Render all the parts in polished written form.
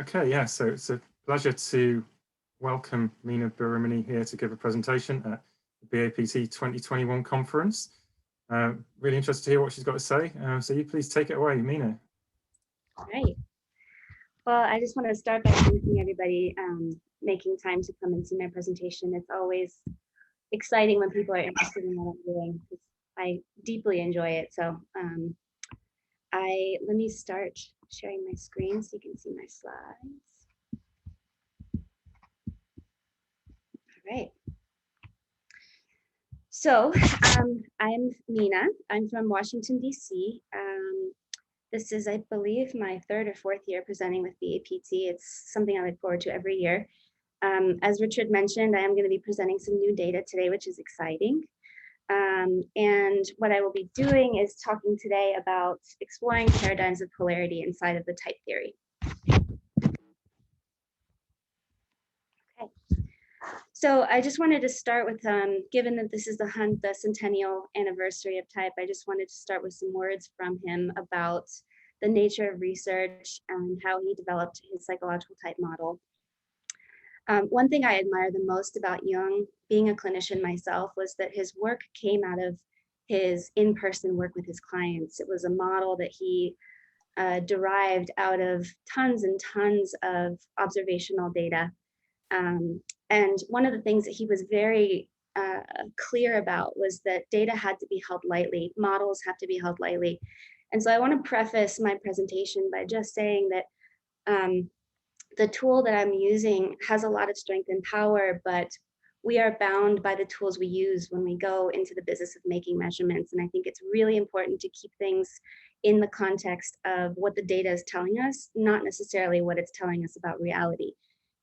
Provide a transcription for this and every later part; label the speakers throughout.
Speaker 1: Okay, yeah, so it's a pleasure to welcome Mina Barimany here to give a presentation at the BAPT 2021 conference. Really interested to hear what she's got to say. So you please take it away, Mina.
Speaker 2: All right. Well, I just want to start by thanking everybody making time to come and see my presentation. It's always exciting when people are interested in what I'm doing. I deeply enjoy it. So let me start sharing my screen so you can see my slides. All right. So I'm Mina. I'm from Washington, D.C. This is, I believe, my third or fourth year presenting with BAPT. It's something I look forward to every year. As Richard mentioned, I am going to be presenting some new data today, which is exciting. And what I will be doing is talking today about exploring paradigms of polarity inside of the type theory. Okay. So I just wanted to start with, given that this is the centennial anniversary of type, I just wanted to start with some words from him about the nature of research and how he developed his psychological type model. One thing I admire the most about Jung, being a clinician myself, was that his work came out of his in-person work with his clients. It was a model that he derived out of tons and tons of observational data. And one of the things that he was very clear about was that data had to be held lightly, models have to be held lightly. And so I want to preface my presentation by just saying that the tool that I'm using has a lot of strength and power, but we are bound by the tools we use when we go into the business of making measurements. And I think it's really important to keep things in the context of what the data is telling us, not necessarily what it's telling us about reality.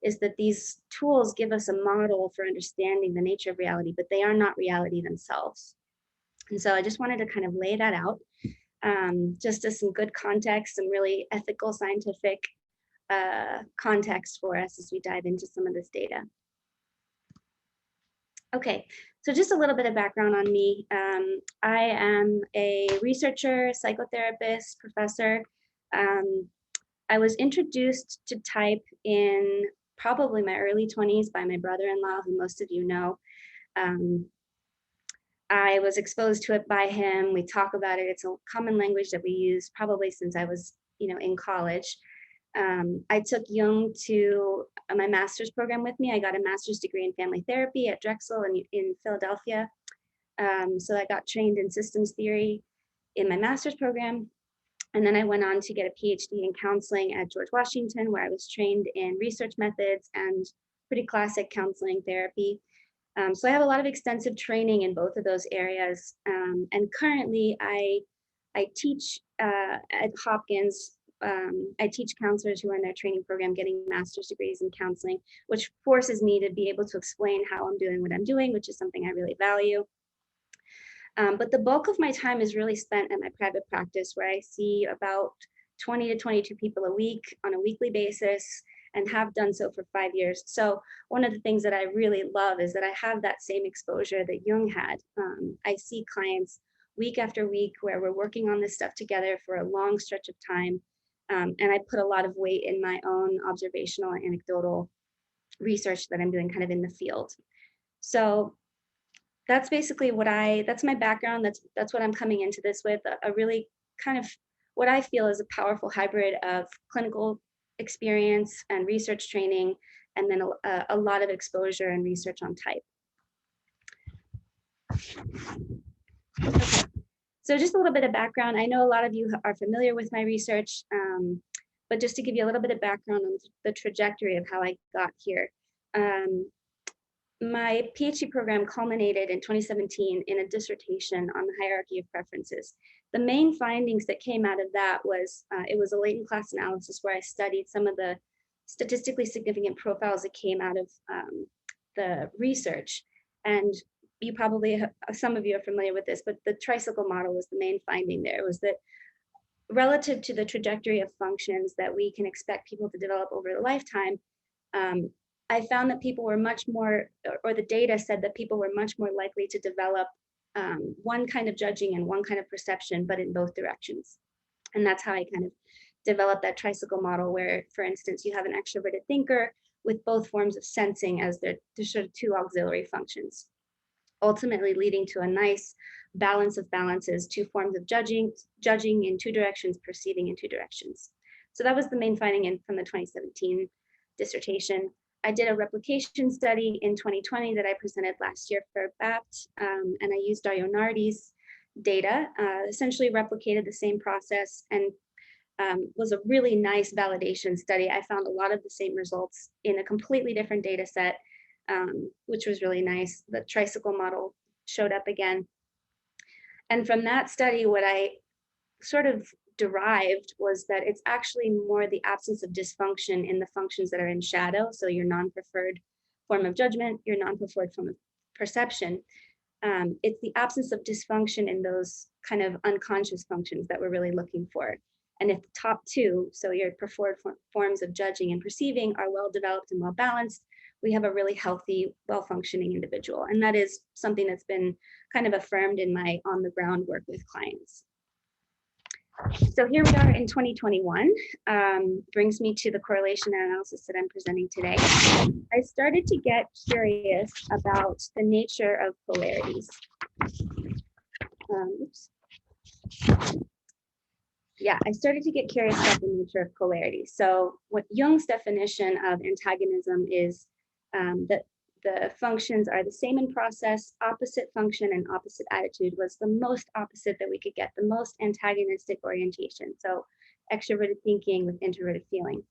Speaker 2: Is that these tools give us a model for understanding the nature of reality, but they are not reality themselves. And so I just wanted to kind of lay that out, just as some good context, some really ethical, scientific context for us as we dive into some of this data. Okay, so just a little bit of background on me. I am a researcher, psychotherapist, professor. I was introduced to type in probably my early 20s by my brother-in-law, who most of you know. I was exposed to it by him. We talk about it. It's a common language that we use probably since I was, in college. I took Jung to my master's program with me. I got a master's degree in family therapy at Drexel in Philadelphia. So I got trained in systems theory in my master's program. And then I went on to get a PhD in counseling at George Washington, where I was trained in research methods and pretty classic counseling therapy. So I have a lot of extensive training in both of those areas. And currently I teach at Hopkins. I teach counselors who are in their training program getting master's degrees in counseling, which forces me to be able to explain how I'm doing what I'm doing, which is something I really value. But the bulk of my time is really spent at my private practice, where I see about 20 to 22 people a week on a weekly basis, and have done so for 5 years. So one of the things that I really love is that I have that same exposure that Jung had. I see clients week after week where we're working on this stuff together for a long stretch of time. And I put a lot of weight in my own observational and anecdotal research that I'm doing kind of in the field. So that's basically that's my background. That's what I'm coming into this with, a really kind of what I feel is a powerful hybrid of clinical experience and research training, and then a lot of exposure and research on type. Okay. So just a little bit of background. I know a lot of you are familiar with my research, but just to give you a little bit of background on the trajectory of how I got here. My PhD program culminated in 2017 in a dissertation on the hierarchy of preferences. The main findings that came out of that was, it was a latent class analysis where I studied some of the statistically significant profiles that came out of the research. And you probably, some of you are familiar with this, but the tricycle model was the main finding there. It was that relative to the trajectory of functions that we can expect people to develop over a lifetime, I found that people were much more, or the data said that people were much more likely to develop one kind of judging and one kind of perception, but in both directions. And that's how I kind of develop that tricycle model where, for instance, you have an extroverted thinker with both forms of sensing as their sort of two auxiliary functions, ultimately leading to a nice balance of balances, two forms of judging in two directions, perceiving in two directions. So that was the main finding from the 2017 dissertation. I did a replication study in 2020 that I presented last year for BAPT, and I used Ionardi's data, essentially replicated the same process, and was a really nice validation study. I found a lot of the same results in a completely different data set, which was really nice. The tricycle model showed up again. And from that study, what I sort of derived was that it's actually more the absence of dysfunction in the functions that are in shadow. So your non-preferred form of judgment, your non-preferred form of perception. It's the absence of dysfunction in those kind of unconscious functions that we're really looking for. And if the top two, so your preferred forms of judging and perceiving, are well developed and well balanced, we have a really healthy, well-functioning individual. And that is something that's been kind of affirmed in my on-the-ground work with clients. So here we are in 2021, brings me to the correlation analysis that I'm presenting today. I started to get curious about the nature of polarities. I started to get curious about the nature of polarity. So what Jung's definition of antagonism is that the functions are the same in process, opposite function and opposite attitude was the most opposite that we could get, the most antagonistic orientation. So extroverted thinking with introverted feeling.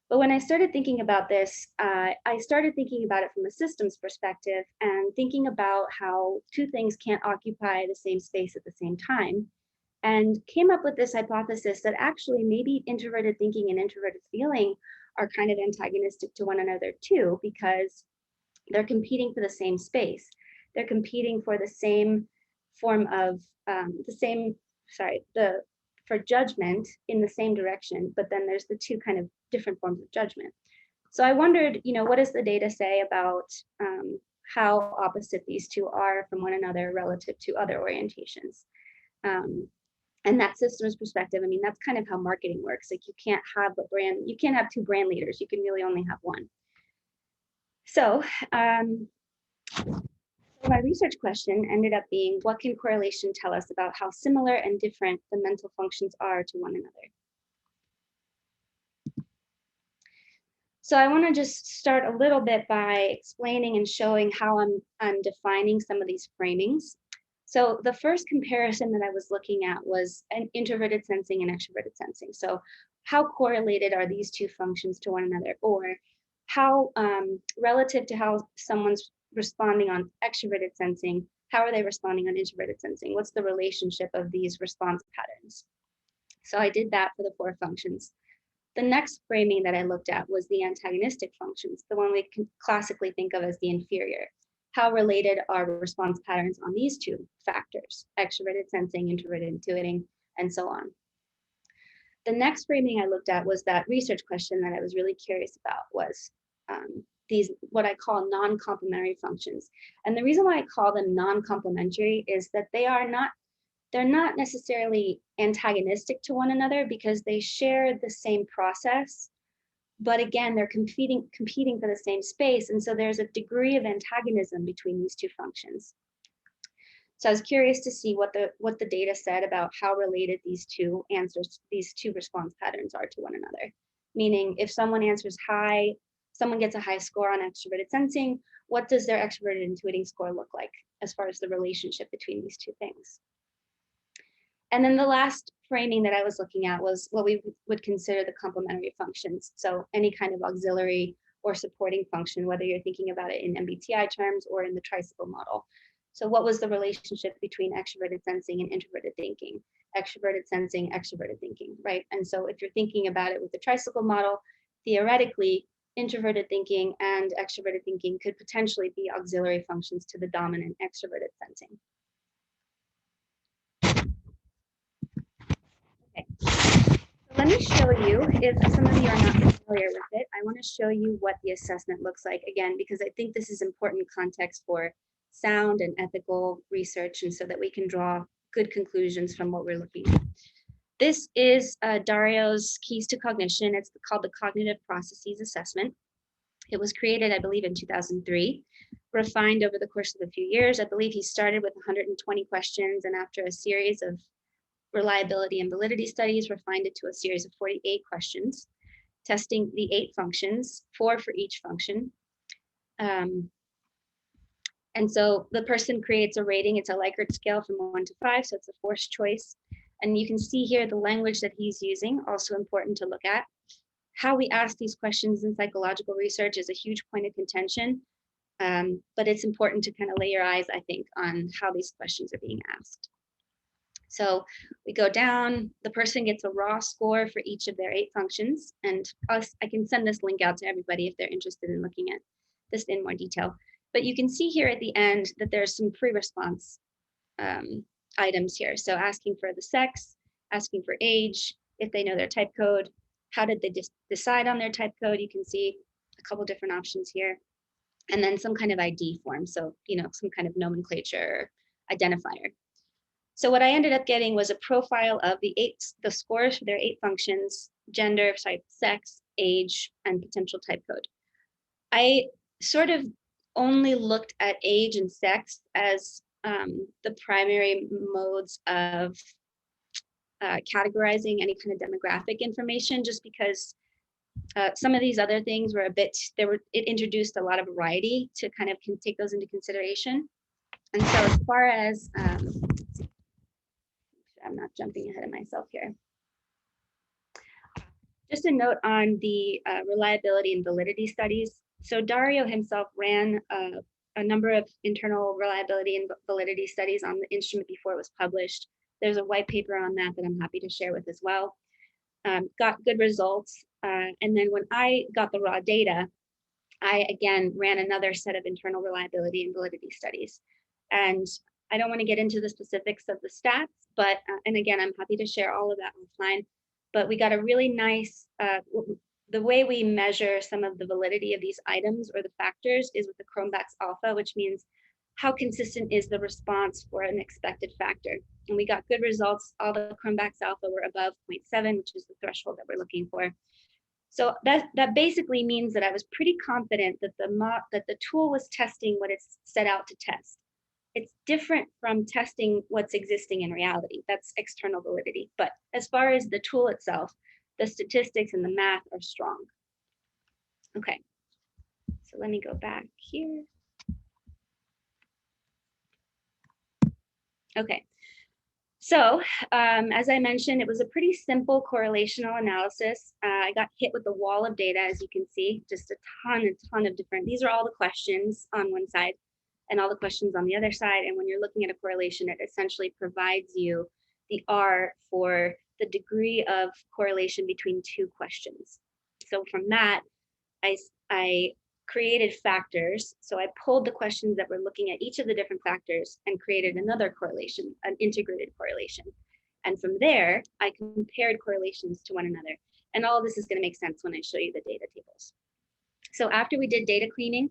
Speaker 2: But when I started thinking about this, I started thinking about it from a systems perspective and thinking about how two things can't occupy the same space at the same time, and came up with this hypothesis that actually maybe introverted thinking and introverted feeling are kind of antagonistic to one another too, because they're competing for the same space. They're competing for the same form of, for judgment in the same direction, but then there's the two kind of different forms of judgment. So I wondered, what does the data say about how opposite these two are from one another relative to other orientations? And that systems perspective, I mean, that's kind of how marketing works. Like you can't have two brand leaders. You can really only have one. So my research question ended up being, what can correlation tell us about how similar and different the mental functions are to one another? So I want to just start a little bit by explaining and showing how I'm defining some of these framings. So the first comparison that I was looking at was an introverted sensing and extroverted sensing. So how correlated are these two functions to one another, or how relative to how someone's responding on extroverted sensing, how are they responding on introverted sensing? What's the relationship of these response patterns? So I did that for the 4 functions. The next framing that I looked at was the antagonistic functions, the one we can classically think of as the inferior. How related are response patterns on these two factors, extroverted sensing, introverted intuiting, and so on. The next framing I looked at was that research question that I was really curious about was these, what I call non-complementary functions. And the reason why I call them non-complementary is that they're not necessarily antagonistic to one another because they share the same process, but again, they're competing for the same space. And so there's a degree of antagonism between these two functions. So I was curious to see what the data said about how related these two response patterns are to one another. Meaning if someone answers high, someone gets a high score on extroverted sensing, what does their extroverted intuiting score look like as far as the relationship between these two things? And then the last framing that I was looking at was what we would consider the complementary functions. So any kind of auxiliary or supporting function, whether you're thinking about it in MBTI terms or in the tricycle model. So what was the relationship between extroverted sensing and introverted thinking? Extroverted sensing, extroverted thinking, right? And so if you're thinking about it with the tricycle model, theoretically, introverted thinking and extroverted thinking could potentially be auxiliary functions to the dominant extroverted sensing. Okay, so let me show you, if some of you are not familiar with it, I want to show you what the assessment looks like, again, because I think this is important context for sound and ethical research, and so that we can draw good conclusions from what we're looking at. this is Dario's Keys to Cognition. It's called the Cognitive Processes Assessment. It was created, I believe, in 2003, refined over the course of a few years. I believe he started with 120 questions, and after a series of reliability and validity studies, refined it to a series of 48 questions, testing the 8 functions, 4 for each function. And so the person creates a rating. It's a Likert scale from 1 to 5, so it's a forced choice. And you can see here the language that he's using, also important to look at. How we ask these questions in psychological research is a huge point of contention, but it's important to kind of lay your eyes, I think, on how these questions are being asked. So we go down, the person gets a raw score for each of their 8 functions, and I can send this link out to everybody if they're interested in looking at this in more detail. But you can see here at the end that there's some pre-response items here. So asking for the sex, asking for age, if they know their type code, how did they decide on their type code? You can see a couple different options here. And then some kind of ID form. So, some kind of nomenclature identifier. So what I ended up getting was a profile of the scores for their 8 functions, gender, sex, age, and potential type code. I sort of only looked at age and sex as the primary modes of categorizing any kind of demographic information, just because some of these other things were it introduced a lot of variety to kind of take those into consideration. And so as far as, I'm not jumping ahead of myself here. Just a note on the reliability and validity studies. So Dario himself ran a number of internal reliability and validity studies on the instrument before it was published. There's a white paper on that I'm happy to share with as well. Got good results. And then when I got the raw data, I again ran another set of internal reliability and validity studies. And I don't want to get into the specifics of the stats, but, and again, I'm happy to share all of that offline, but we got a really nice, the way we measure some of the validity of these items or the factors is with the Cronbach's alpha, which means how consistent is the response for an expected factor. And we got good results. All the Cronbach's alpha were above 0.7, which is the threshold that we're looking for. So that basically means that I was pretty confident that the tool was testing what it's set out to test. It's different from testing what's existing in reality. That's external validity. But as far as the tool itself, the statistics and the math are strong. Okay, so let me go back here. Okay, so as I mentioned, it was a pretty simple correlational analysis. I got hit with a wall of data, as you can see, just a ton of different, these are all the questions on one side and all the questions on the other side. And when you're looking at a correlation, it essentially provides you the R for the degree of correlation between 2 questions. So from that, I created factors. So I pulled the questions that were looking at each of the different factors and created another correlation, an integrated correlation. And from there, I compared correlations to one another. And all of this is going to make sense when I show you the data tables. So after we did data cleaning,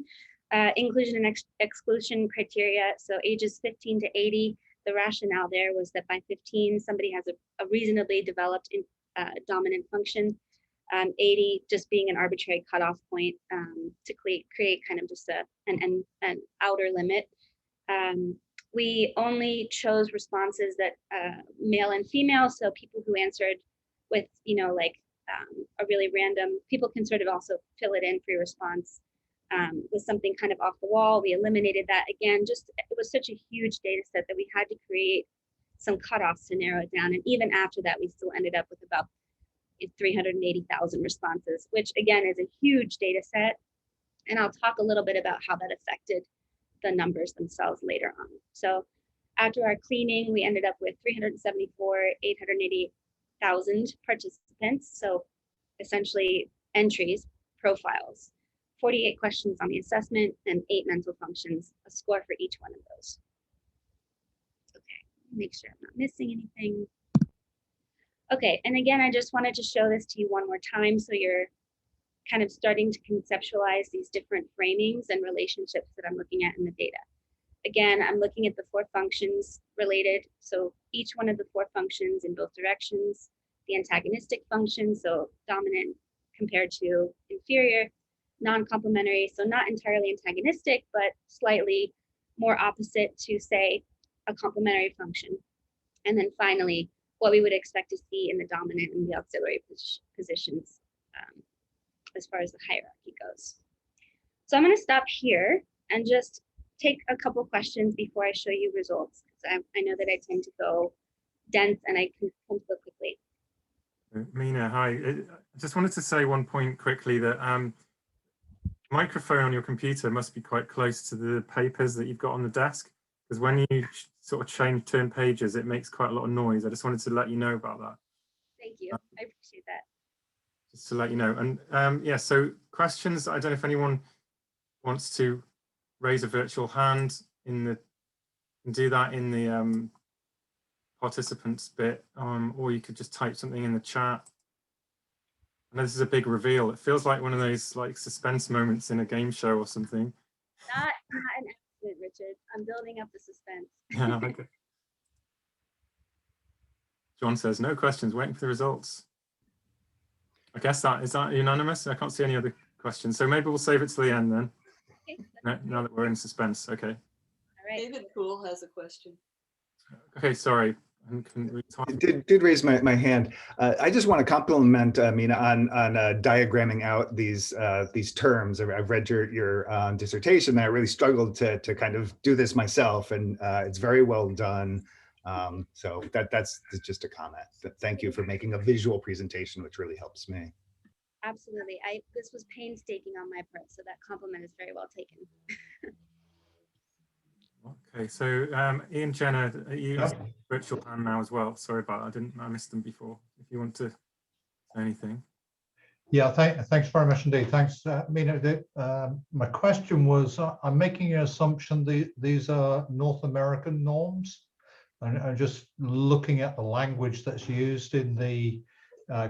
Speaker 2: inclusion and exclusion criteria, so ages 15 to 80, the rationale there was that by 15, somebody has a reasonably developed dominant function. 80 just being an arbitrary cutoff point to create kind of just an outer limit. We only chose responses that male and female, so people who answered with, like a really random, people can sort of also fill it in for your response with something kind of off the wall. We eliminated that. Again, it was such a huge data set that we had to create some cutoffs to narrow it down. And even after that, we still ended up with about 380,000 responses, which again is a huge data set. And I'll talk a little bit about how that affected the numbers themselves later on. So after our cleaning, we ended up with 880,000 participants. So essentially entries, profiles, 48 questions on the assessment, and 8 mental functions, a score for each one of those. Okay, make sure I'm not missing anything. Okay, and again, I just wanted to show this to you one more time so you're kind of starting to conceptualize these different framings and relationships that I'm looking at in the data. Again, I'm looking at the 4 functions related. So each one of the 4 functions in both directions the antagonistic functions, so dominant compared to inferior, non-complementary, so not entirely antagonistic, but slightly more opposite to, say, a complementary function. And then finally, what we would expect to see in the dominant and the auxiliary positions as far as the hierarchy goes. So I'm going to stop here and just take a couple questions before I show you results, because I know that I tend to go dense and I can go quickly.
Speaker 1: Mina, hi. I just wanted to say one point quickly, that microphone on your computer must be quite close to the papers that you've got on the desk, because when you sort of turn pages, it makes quite a lot of noise. I just wanted to let you know about that.
Speaker 2: Thank you. I appreciate that.
Speaker 1: Just to let you know. And yeah, so questions, I don't know if anyone wants to raise a virtual hand and do that in the participants bit, or you could just type something in the chat. I know this is a big reveal. It feels like one of those like suspense moments in a game show or something.
Speaker 2: Not an accident, Richard. I'm building up the suspense.
Speaker 1: Yeah, okay. John says, no questions, waiting for the results. I guess is that unanimous? I can't see any other questions. So maybe we'll save it to the end then. Okay, now that we're in suspense. Okay.
Speaker 2: All right.
Speaker 3: David Poole has a question.
Speaker 1: Okay, sorry.
Speaker 4: Did raise my hand. I just want to compliment Mina on diagramming out these terms. I've read your dissertation. I really struggled to kind of do this myself, and it's very well done. So that's just a comment. Thank you for making a visual presentation, which really helps me.
Speaker 2: Absolutely. This was painstaking on my part, so that compliment is very well taken.
Speaker 1: Okay, so Ian, Jenna, you virtual hand now as well. Sorry about that. I missed them before. If you want to say anything.
Speaker 5: Yeah, thanks very much indeed. Thanks, Mina. My question was, I'm making an assumption these are North American norms, and I'm just looking at the language that's used in the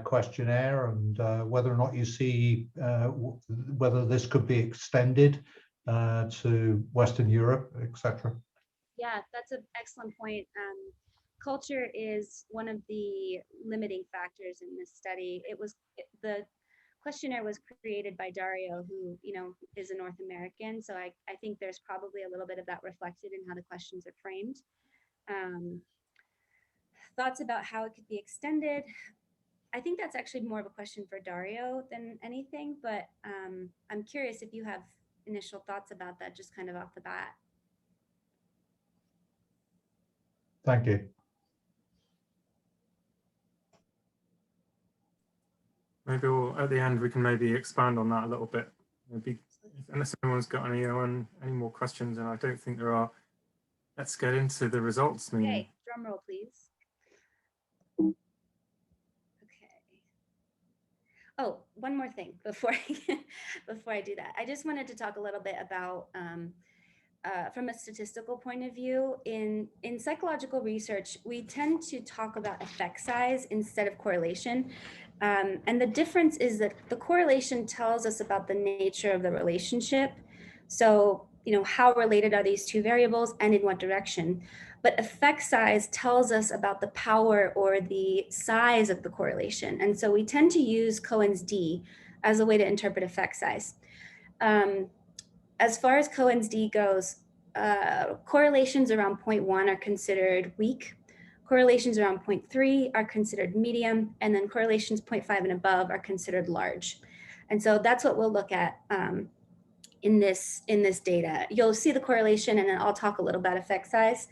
Speaker 5: questionnaire, and whether or not you see whether this could be extended to Western Europe, etc.
Speaker 2: Yeah, that's an excellent point. Culture is one of the limiting factors in this study. The questionnaire was created by Dario, who is a North American, so I think there's probably a little bit of that reflected in how the questions are framed. Thoughts about how it could be extended? I think that's actually more of a question for Dario than anything, but I'm curious if you have initial thoughts about that, just kind of off the bat.
Speaker 5: Thank you.
Speaker 1: Maybe at the end we can maybe expand on that a little bit. Maybe unless anyone's got any more questions, and I don't think there are. Let's get into the results.
Speaker 2: Okay, drum roll, please. Oh, one more thing before I do that. I just wanted to talk a little bit about, from a statistical point of view, in psychological research, we tend to talk about effect size instead of correlation. And the difference is that the correlation tells us about the nature of the relationship. So, how related are these two variables and in what direction? But effect size tells us about the power or the size of the correlation. And so we tend to use Cohen's D as a way to interpret effect size. As far as Cohen's D goes, correlations around 0.1 are considered weak. Correlations around 0.3 are considered medium, and then correlations 0.5 and above are considered large. And so that's what we'll look at in this data. You'll see the correlation, and then I'll talk a little about effect size.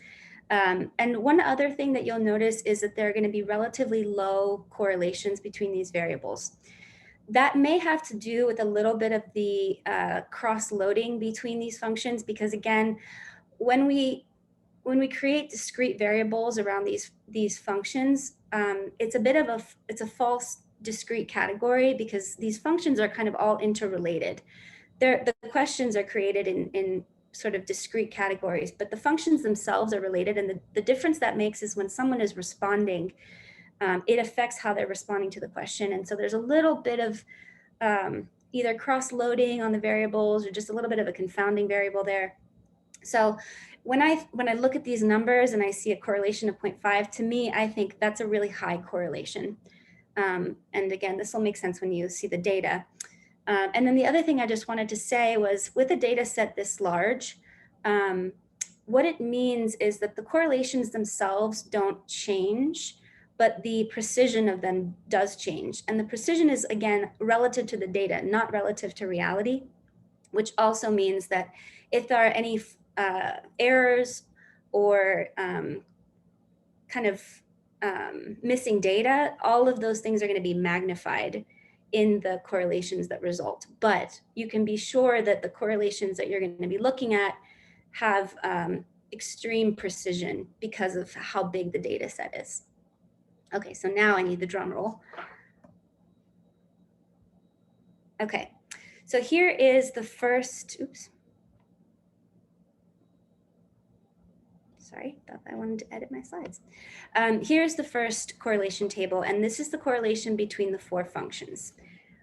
Speaker 2: And one other thing that you'll notice is that there are going to be relatively low correlations between these variables. That may have to do with a little bit of the cross-loading between these functions, because again, when we create discrete variables around these functions, it's a false discrete category, because these functions are kind of all interrelated. The questions are created in sort of discrete categories, but the functions themselves are related. And the difference that makes is when someone is responding, it affects how they're responding to the question. And so there's a little bit of either cross-loading on the variables or just a little bit of a confounding variable there. So when I look at these numbers and I see a correlation of 0.5, to me, I think that's a really high correlation. And again, this will make sense when you see the data. And then the other thing I just wanted to say was, with a data set this large, what it means is that the correlations themselves don't change, but the precision of them does change. And the precision is, again, relative to the data, not relative to reality, which also means that if there are any errors or missing data, all of those things are going to be magnified in the correlations that result. But you can be sure that the correlations that you're going to be looking at have extreme precision because of how big the data set is. Okay, so now I need the drum roll. Okay, so here is the first, oops. Sorry, thought I wanted to edit my slides. Here's the first correlation table, and this is the correlation between the 4 functions.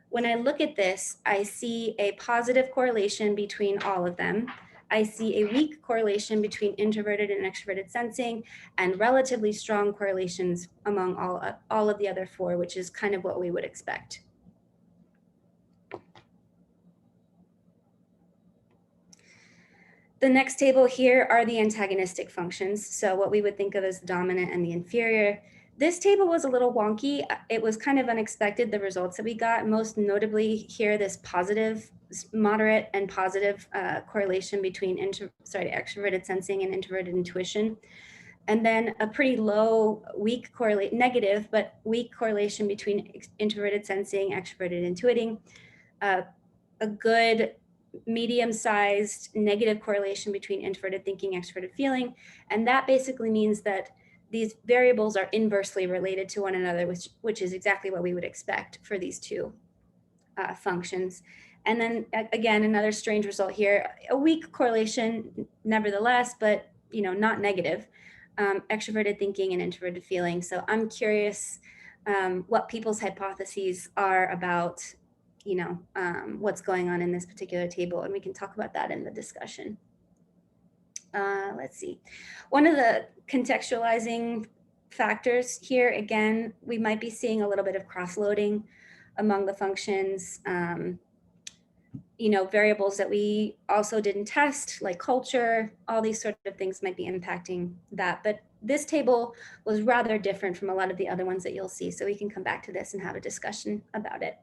Speaker 2: When I look at this, I see a positive correlation between all of them. I see a weak correlation between introverted and extroverted sensing, and relatively strong correlations among all of the other 4, which is kind of what we would expect. The next table here are the antagonistic functions. So what we would think of as the dominant and the inferior. This table was a little wonky. It was kind of unexpected, the results that we got, most notably here, this positive, moderate and positive correlation between extroverted sensing and introverted intuition. And then a pretty low, weak negative, but weak correlation between introverted sensing, extroverted intuiting. A good medium-sized negative correlation between introverted thinking, extroverted feeling. And that basically means that these variables are inversely related to one another, which is exactly what we would expect for these 2 functions. And then again, another strange result here, a weak correlation nevertheless, but not negative, extroverted thinking and introverted feeling. So I'm curious what people's hypotheses are about what's going on in this particular table, and we can talk about that in the discussion. Let's see. One of the contextualizing factors here, again, we might be seeing a little bit of cross-loading among the functions. Variables that we also didn't test, like culture, all these sort of things might be impacting that. But this table was rather different from a lot of the other ones that you'll see. So we can come back to this and have a discussion about it.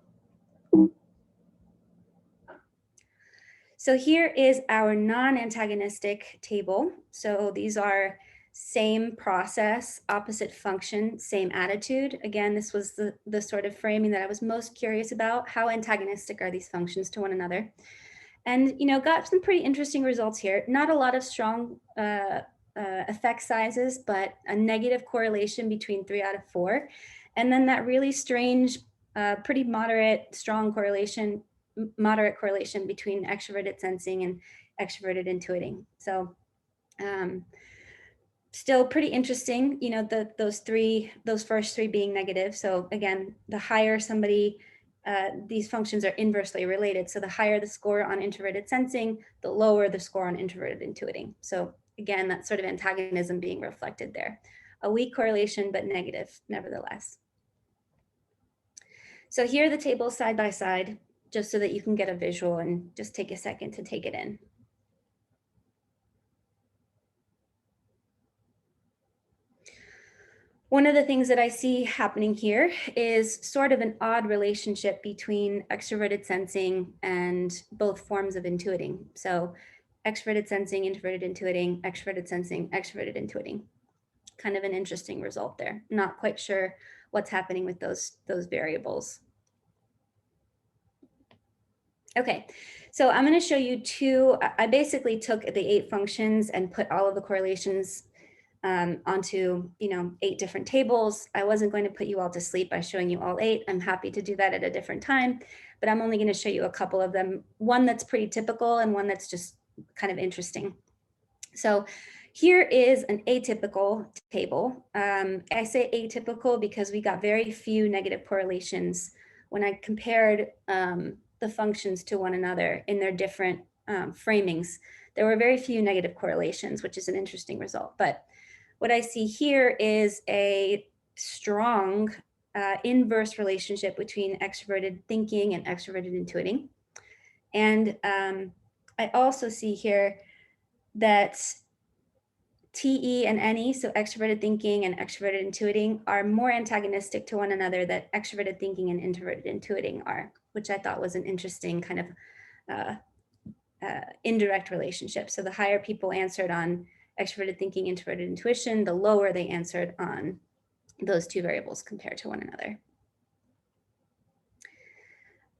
Speaker 2: So here is our non-antagonistic table. So these are same process, opposite function, same attitude. Again, this was the sort of framing that I was most curious about. How antagonistic are these functions to one another? And got some pretty interesting results here. Not a lot of strong effect sizes, but a negative correlation between 3 out of 4. And then that really strange, pretty moderate correlation between extroverted sensing and extroverted intuiting. So still pretty interesting, those first 3 being negative. So again, the higher somebody, these functions are inversely related. So the higher the score on introverted sensing, the lower the score on introverted intuiting. So again, that sort of antagonism being reflected there. A weak correlation, but negative nevertheless. So here are the tables side by side, just so that you can get a visual and just take a second to take it in. One of the things that I see happening here is sort of an odd relationship between extroverted sensing and both forms of intuiting. So extroverted sensing, introverted intuiting, extroverted sensing, extroverted intuiting. Kind of an interesting result there. Not quite sure what's happening with those variables. Okay, so I'm going to show you 2. I basically took the 8 functions and put all of the correlations onto 8 different tables. I wasn't going to put you all to sleep by showing you all 8. I'm happy to do that at a different time, but I'm only going to show you a couple of them. One that's pretty typical and one that's just kind of interesting. So here is an atypical table. I say atypical because we got very few negative correlations when I compared the functions to one another in their different framings. There were very few negative correlations, which is an interesting result. But what I see here is a strong inverse relationship between extroverted thinking and extroverted intuiting. And I also see here that TE and NE, so extroverted thinking and extroverted intuiting, are more antagonistic to one another than extroverted thinking and introverted intuiting are, which I thought was an interesting kind of indirect relationship. So the higher people answered on extroverted thinking, introverted intuition, the lower they answered on those two variables compared to one another.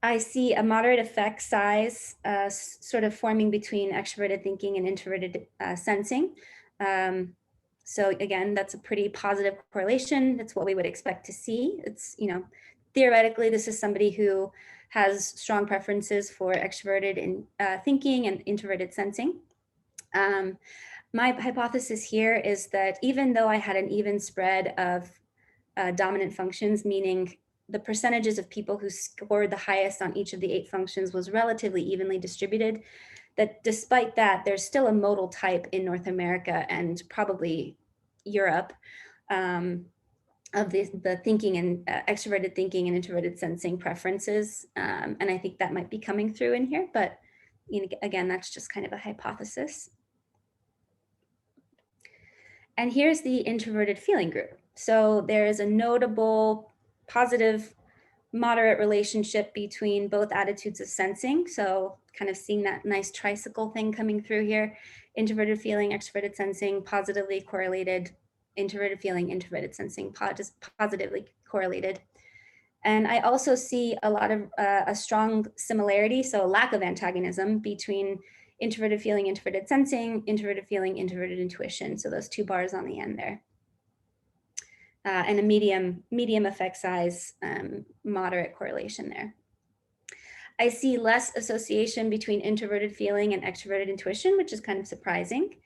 Speaker 2: I see a moderate effect size sort of forming between extroverted thinking and introverted sensing. So again, that's a pretty positive correlation. That's what we would expect to see. It's, you know, theoretically, this is somebody who has strong preferences for extroverted thinking and introverted sensing. My hypothesis here is that even though I had an even spread of dominant functions, meaning the percentages of people who scored the highest on each of the 8 functions was relatively evenly distributed, that despite that, there's still a modal type in North America and probably Europe of the thinking and extroverted thinking and introverted sensing preferences. And I think that might be coming through in here, but you know, again, that's just kind of a hypothesis. And here's the introverted feeling group. So there is a notable positive moderate relationship between both attitudes of sensing. So kind of seeing that nice tricycle thing coming through here. Introverted feeling, extroverted sensing, positively correlated. Introverted feeling, introverted sensing, positively correlated. And I also see a lot of a strong similarity, so a lack of antagonism between introverted feeling, introverted sensing, introverted feeling, introverted intuition. So those 2 bars on the end there. And a medium effect size, moderate correlation there. I see less association between introverted feeling and extroverted intuition, which is kind of surprising.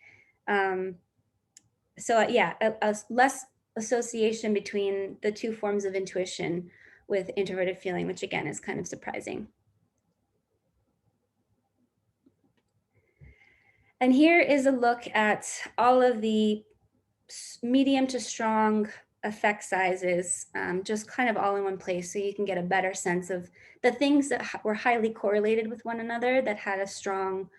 Speaker 2: So yeah, a less association between the 2 forms of intuition with introverted feeling, which again is kind of surprising. And here is a look at all of the medium to strong effect sizes, just kind of all in one place, so you can get a better sense of the things that were highly correlated with one another that had a strong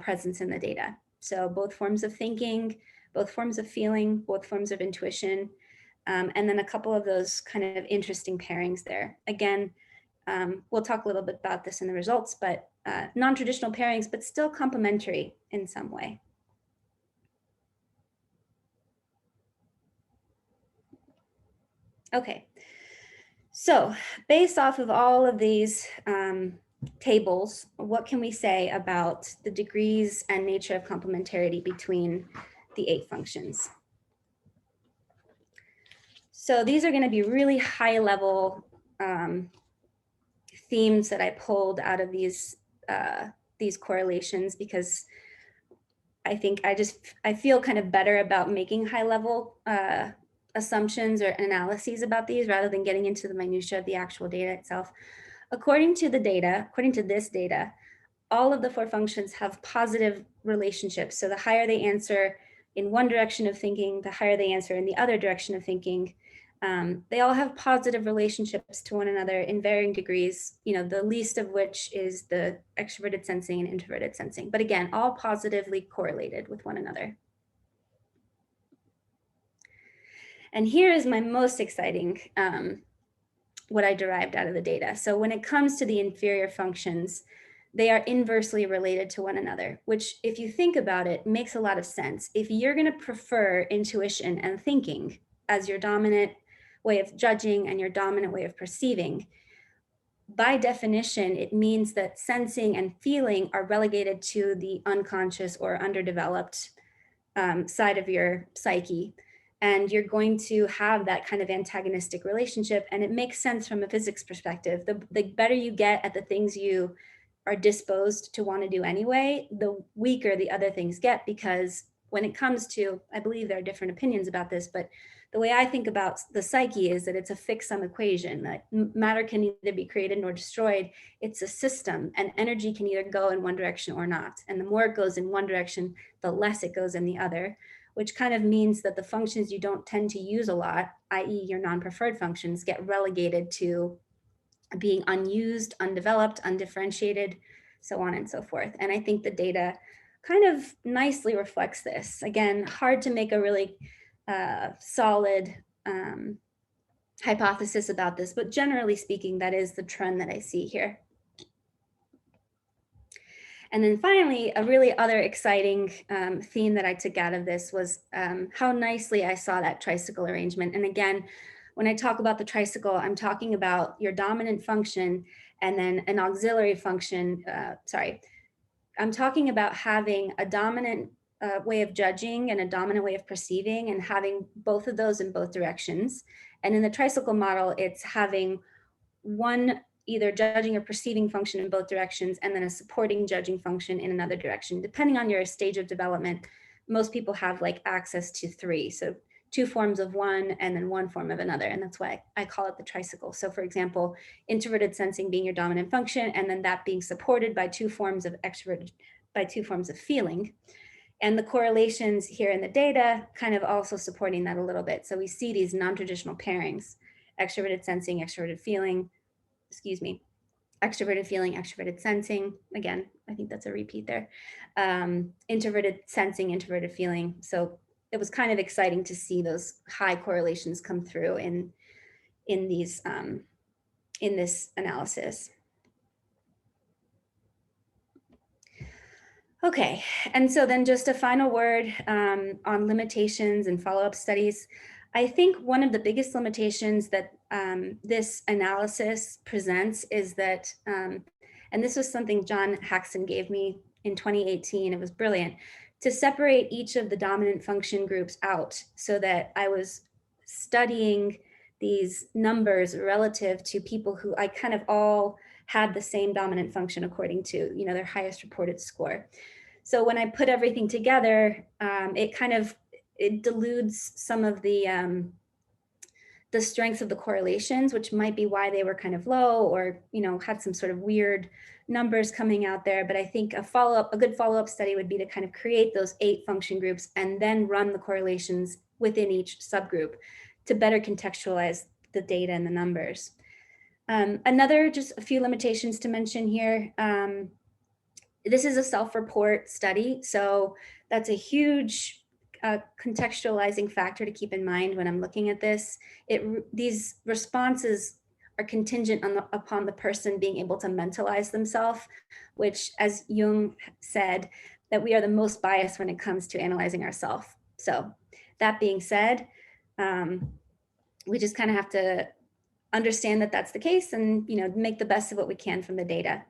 Speaker 2: presence in the data. So both forms of thinking, both forms of feeling, both forms of intuition, and then a couple of those kind of interesting pairings there. Again, we'll talk a little bit about this in the results, but non-traditional pairings, but still complementary in some way. Okay, so based off of all of these tables, what can we say about the degrees and nature of complementarity between the 8 functions? So these are going to be really high level themes that I pulled out of these correlations, because I think I feel kind of better about making high level assumptions or analyses about these rather than getting into the minutia of the actual data itself. According to this data, all of the 4 functions have positive relationships. So the higher they answer in one direction of thinking, the higher they answer in the other direction of thinking. They all have positive relationships to one another in varying degrees, you know, the least of which is the extroverted sensing and introverted sensing. But again, all positively correlated with one another. And here is my most exciting, what I derived out of the data. So when it comes to the inferior functions, they are inversely related to one another, which if you think about it, makes a lot of sense. If you're going to prefer intuition and thinking as your dominant way of judging and your dominant way of perceiving, by definition, it means that sensing and feeling are relegated to the unconscious or underdeveloped side of your psyche. And you're going to have that kind of antagonistic relationship. And it makes sense from a physics perspective. The better you get at the things you are disposed to want to do anyway, the weaker the other things get, because when it comes to, I believe there are different opinions about this, but the way I think about the psyche is that it's a fixed sum equation, that matter can neither be created nor destroyed. It's a system, and energy can either go in one direction or not. And the more it goes in one direction, the less it goes in the other, which kind of means that the functions you don't tend to use a lot, i.e. your non-preferred functions, get relegated to being unused, undeveloped, undifferentiated, so on and so forth. And I think the data kind of nicely reflects this. Again, hard to make a really solid hypothesis about this, but generally speaking, that is the trend that I see here. And then finally, a really other exciting theme that I took out of this was how nicely I saw that tricycle arrangement. And again, when I talk about the tricycle, I'm talking about your dominant function and then an auxiliary function. I'm talking about having a dominant way of judging and a dominant way of perceiving and having both of those in both directions. And in the tricycle model, it's having one either judging or perceiving function in both directions and then a supporting judging function in another direction. Depending on your stage of development, most people have like access to three. So two forms of one and then one form of another. And that's why I call it the tricycle. So for example, introverted sensing being your dominant function, and then that being supported by two forms of extroverted, by two forms of feeling. And the correlations here in the data kind of also supporting that a little bit. So we see these non-traditional pairings, extroverted sensing, extroverted feeling, extroverted feeling, extroverted sensing. Again, I think that's a repeat there. Introverted sensing, introverted feeling. So it was kind of exciting to see those high correlations come through in these in this analysis. Okay, and so then just a final word on limitations and follow-up studies. I think one of the biggest limitations that this analysis presents is that, and this was something John Haxton gave me in 2018, it was brilliant, to separate each of the dominant function groups out so that I was studying these numbers relative to people who I kind of all had the same dominant function according to, you know, their highest reported score. So when I put everything together, it deludes some of the strengths of the correlations, which might be why they were kind of low or, you know, had some sort of weird numbers coming out there. But I think a good follow-up study would be to kind of create those 8 function groups and then run the correlations within each subgroup to better contextualize the data and the numbers. Just a few limitations to mention here. This is a self-report study, so that's a huge contextualizing factor to keep in mind when I'm looking at this. These responses are contingent upon the person being able to mentalize themselves, which, as Jung said, that we are the most biased when it comes to analyzing ourselves. So that being said, we just kind of have to understand that that's the case and, you know, make the best of what we can from the data.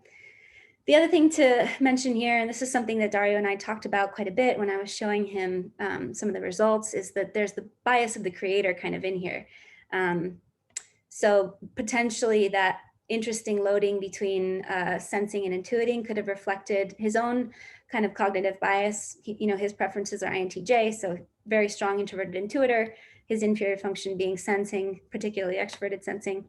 Speaker 2: The other thing to mention here, and this is something that Dario and I talked about quite a bit when I was showing him some of the results, is that there's the bias of the creator kind of in here. So potentially that interesting loading between sensing and intuiting could have reflected his own kind of cognitive bias. His preferences are INTJ, so very strong introverted intuitor, his inferior function being sensing, particularly extroverted sensing.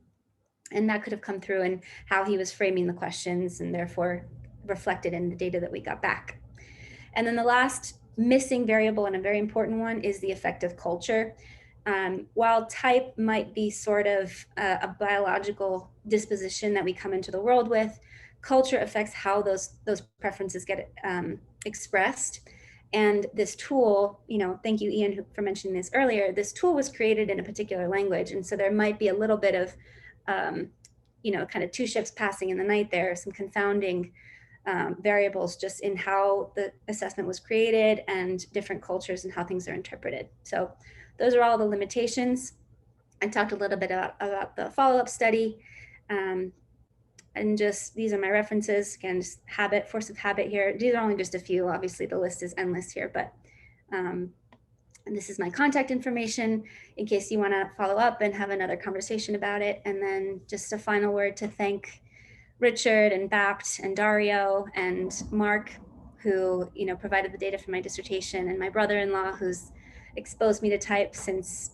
Speaker 2: And that could have come through in how he was framing the questions and therefore reflected in the data that we got back. And then the last missing variable, and a very important one, is the effect of culture. While type might be sort of a biological disposition that we come into the world with, culture affects how those preferences get expressed. And this tool, thank you, Ian, for mentioning this earlier, this tool was created in a particular language. And so there might be a little bit of kind of two ships passing in the night there, some confounding variables just in how the assessment was created and different cultures and how things are interpreted. So those are all the limitations. I talked a little bit about the follow-up study. And just, these are my references. Again, just force of habit here. These are only just a few. Obviously, the list is endless here, but and this is my contact information in case you want to follow up and have another conversation about it. And then just a final word to thank Richard and BAPT and Dario and Mark, who provided the data for my dissertation, and my brother-in-law, who's exposed me to type since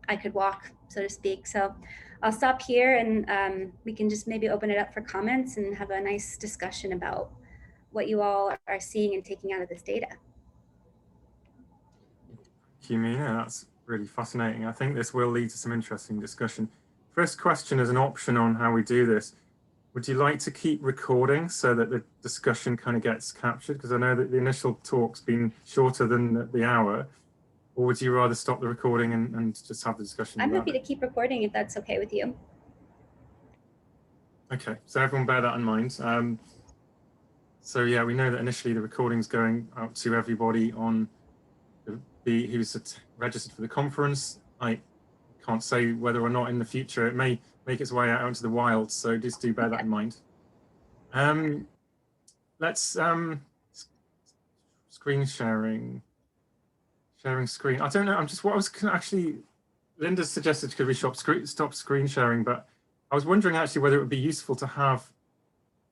Speaker 2: I could walk, so to speak. So I'll stop here, and we can just maybe open it up for comments and have a nice discussion about what you all are seeing and taking out of this data.
Speaker 1: Thank you, Mina. That's really fascinating. I think this will lead to some interesting discussion. First question is an option on how we do this. Would you like to keep recording so that the discussion kind of gets captured? Because I know that the initial talk's been shorter than the hour. Or would you rather stop the recording and just have the discussion?
Speaker 2: I'm happy to keep recording if that's okay with you.
Speaker 1: Okay, so everyone bear that in mind. So yeah, we know that initially the recording's going out to everybody on who's registered for the conference. I can't say whether or not in the future it may make its way out into the wild, so just do bear that in mind. Let's screen sharing screen. I don't know. What I was actually, Linda suggested could we stop screen sharing, but I was wondering actually whether it would be useful to have,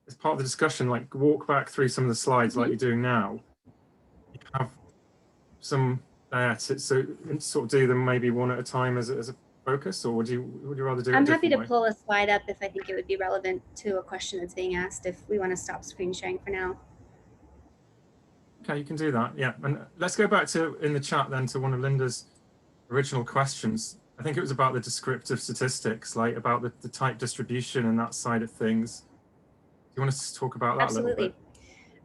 Speaker 1: as part of the discussion, like walk back through some of the slides like you're doing now. You have some there to sort of do them maybe one at a time as a focus, or would you rather do it?
Speaker 2: I'm happy to pull a slide up if I think it would be relevant to a question that's being asked, if we want to stop screen sharing for now.
Speaker 1: Okay, you can do that. Yeah, and let's go back to in the chat then to one of Linda's original questions. I think it was about the descriptive statistics, like about the type distribution and that side of things. Do you want us to talk about that a little bit?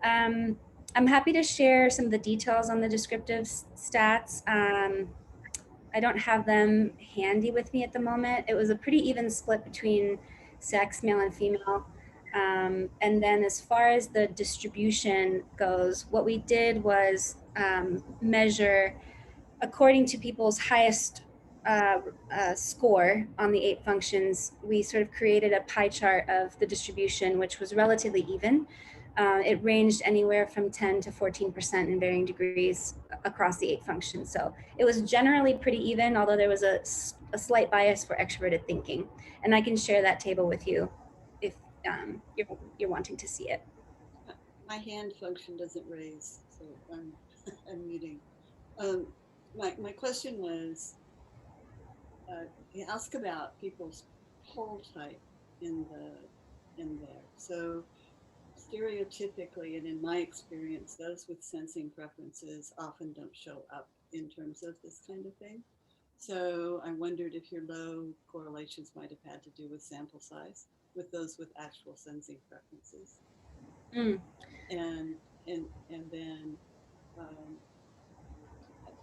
Speaker 2: Absolutely. I'm happy to share some of the details on the descriptive stats. I don't have them handy with me at the moment. It was a pretty even split between sex, male and female. And then as far as the distribution goes, what we did was measure according to people's highest score on the 8 functions. We sort of created a pie chart of the distribution, which was relatively even. It ranged anywhere from 10 to 14% in varying degrees across the 8 functions. So it was generally pretty even, although there was a slight bias for extroverted thinking. And I can share that table with you if you're wanting to see it.
Speaker 3: My hand function doesn't raise, so I'm muting. My question was, you ask about people's pole type in there. So stereotypically, and in my experience, those with sensing preferences often don't show up in terms of this kind of thing. So I wondered if your low correlations might have had to do with sample size with those with actual sensing preferences. And then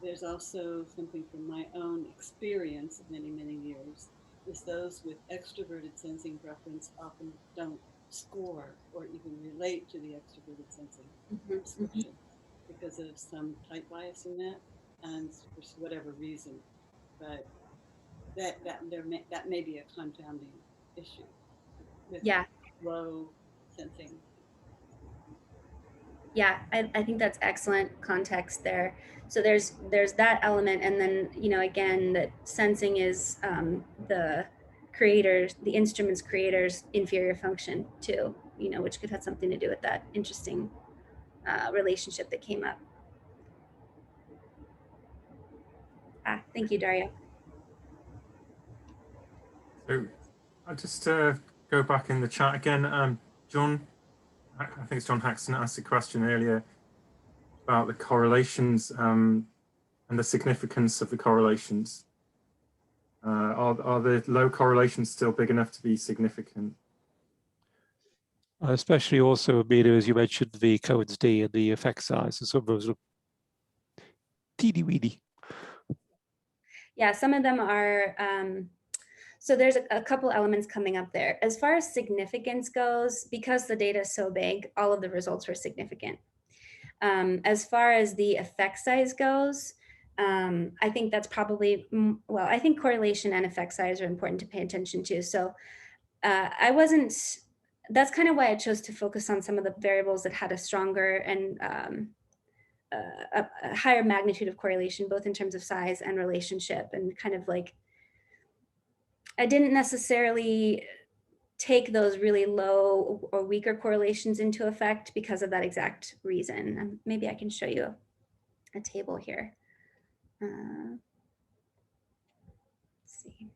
Speaker 3: there's also something from my own experience of many years, is those with extroverted sensing preference often don't score or even relate to the extroverted sensing description because of some type bias in that, and for whatever reason. But that may be a confounding issue with low sensing.
Speaker 2: Yeah, I think that's excellent context there. So there's that element, and then again, that sensing is the instrument's creator's inferior function too, which could have something to do with that interesting relationship that came up. Thank you, Daria.
Speaker 1: So I'll just go back in the chat again. John, I think it's John Haxton asked a question earlier about the correlations and the significance of the correlations. Are the low correlations still big enough to be significant?
Speaker 6: Especially also, Mina, as you mentioned, the Cohen's d and the effect size, and some of those are teeny-weeny.
Speaker 2: Yeah, some of them are. So there's a couple elements coming up there. As far as significance goes, because the data is so big, all of the results were significant. As far as the effect size goes, I think that's probably, well, I think correlation and effect size are important to pay attention to. So that's kind of why I chose to focus on some of the variables that had a stronger and a higher magnitude of correlation, both in terms of size and relationship, and kind of like, I didn't necessarily take those really low or weaker correlations into effect because of that exact reason. Maybe I can show you a table here. Let's see.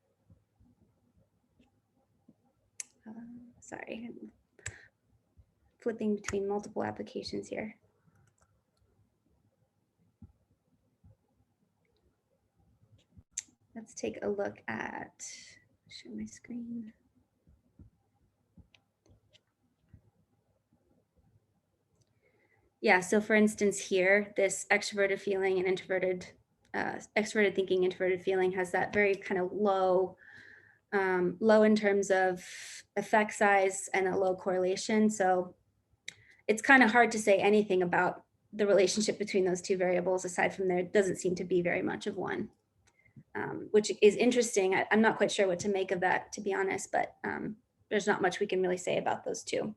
Speaker 2: Sorry, I'm flipping between multiple applications here. let's take a look at, share my screen. Yeah, so for instance here, this extroverted feeling and introverted, extroverted thinking, introverted feeling has that very kind of low, low in terms of effect size and a low correlation. So it's kind of hard to say anything about the relationship between those two variables aside from there doesn't seem to be very much of one, which is interesting. I'm not quite sure what to make of that, to be honest, but there's not much we can really say about those two.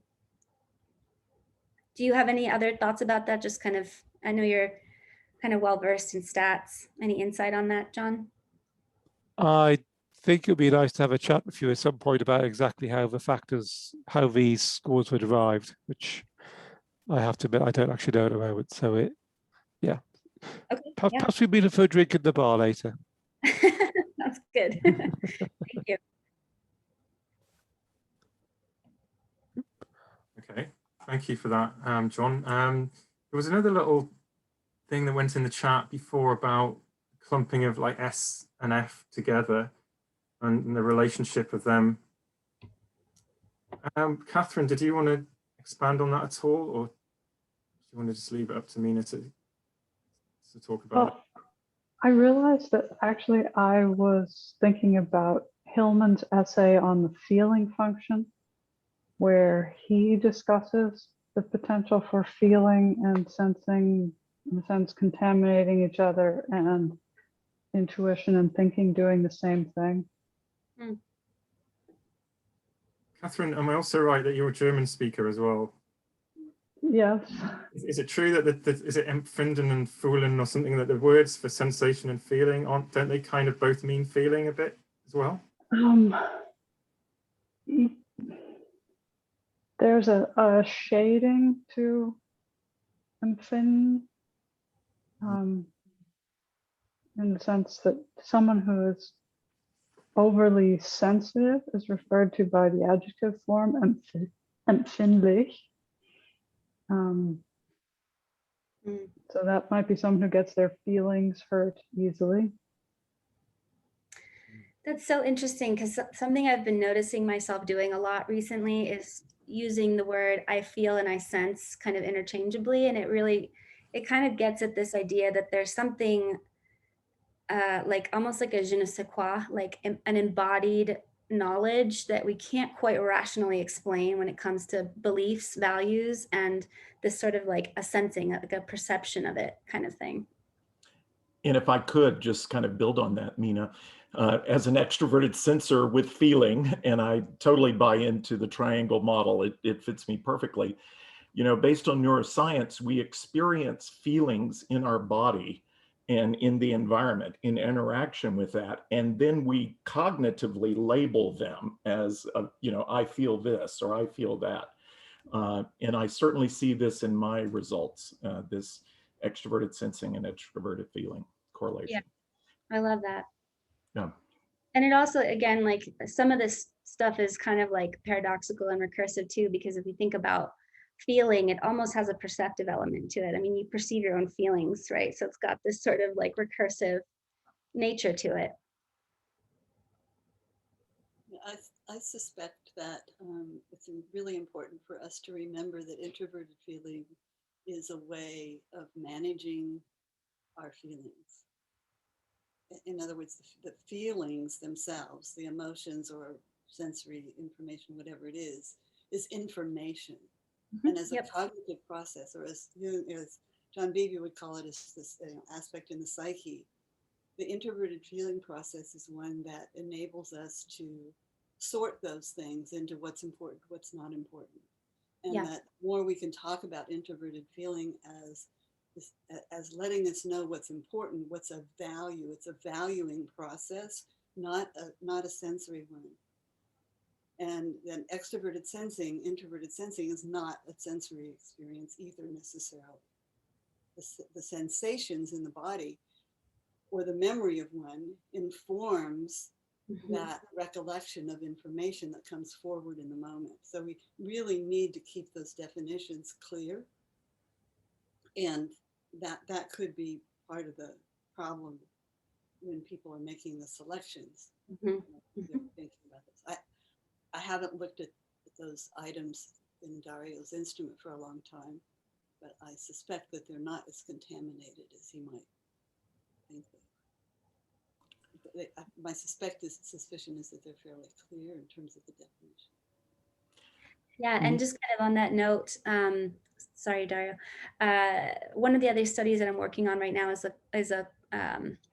Speaker 2: Do you have any other thoughts about that? Just kind of, I know you're kind of well-versed in stats. Any insight on that, John?
Speaker 6: I think it would be nice to have a chat with you at some point about exactly how the factors, how these scores were derived, which I have to admit I don't actually know at the moment. So it, yeah.
Speaker 2: Okay.
Speaker 6: Perhaps we meet for a drink at the bar later.
Speaker 2: That's good. Thank you.
Speaker 1: Okay, thank you for that, John. There was another little thing that went in the chat before about clumping of like S and F together and the relationship of them. Catherine, did you want to expand on that at all, or do you want to just leave it up to Mina to talk about it?
Speaker 7: I realized that actually I was thinking about Hillman's essay on the feeling function, where he discusses the potential for feeling and sensing, in a sense, contaminating each other, and intuition and thinking doing the same thing.
Speaker 1: Catherine, am I also right that you're a German speaker as well?
Speaker 7: Yes.
Speaker 1: Is it true that is it empfinden and fühlen or something, that the words for sensation and feeling don't they kind of both mean feeling a bit as well?
Speaker 7: There's a shading to empfinden, in the sense that someone who is overly sensitive is referred to by the adjective form empfindlich. So that might be someone who gets their feelings hurt easily.
Speaker 2: That's so interesting, because something I've been noticing myself doing a lot recently is using the word I feel and I sense kind of interchangeably. And it kind of gets at this idea that there's something like almost like a je ne sais quoi, like an embodied knowledge that we can't quite rationally explain when it comes to beliefs, values, and this sort of like a sensing, like a perception of it kind of thing.
Speaker 8: And if I could just kind of build on that, Mina, as an extroverted sensor with feeling, and I totally buy into the triangle model, it fits me perfectly. You know, based on neuroscience, we experience feelings in our body and in the environment, in interaction with that, and then we cognitively label them as, you know, I feel this or I feel that. And I certainly see this in my results, this extroverted sensing and extroverted feeling correlation.
Speaker 2: Yeah, I love that.
Speaker 8: Yeah.
Speaker 2: And it also, again, like some of this stuff is kind of like paradoxical and recursive too, because if you think about feeling, it almost has a perceptive element to it. I mean, you perceive your own feelings, right? So it's got this sort of like recursive nature to it.
Speaker 3: I suspect that it's really important for us to remember that introverted feeling is a way of managing our feelings. In other words, the feelings themselves, the emotions or sensory information, whatever it is information. And as a cognitive process, or as John Beebe would call it, as this aspect in the psyche, the introverted feeling process is one that enables us to sort those things into what's important, what's not important. And that more we can talk about introverted feeling as letting us know what's important, what's of value. It's a valuing process, not a sensory one. And then introverted sensing is not a sensory experience either necessarily. The sensations in the body or the memory of one informs that recollection of information that comes forward in the moment. So we really need to keep those definitions clear. And that could be part of the problem when people are making the selections.
Speaker 2: Mhm.
Speaker 3: They're thinking about this. I haven't looked at those items in Dario's instrument for a long time, but I suspect that they're not as contaminated as he might think. My suspicion is that they're fairly clear in terms of the definition.
Speaker 2: Yeah, and just kind of on that note, sorry, Dario. One of the other studies that I'm working on right now is a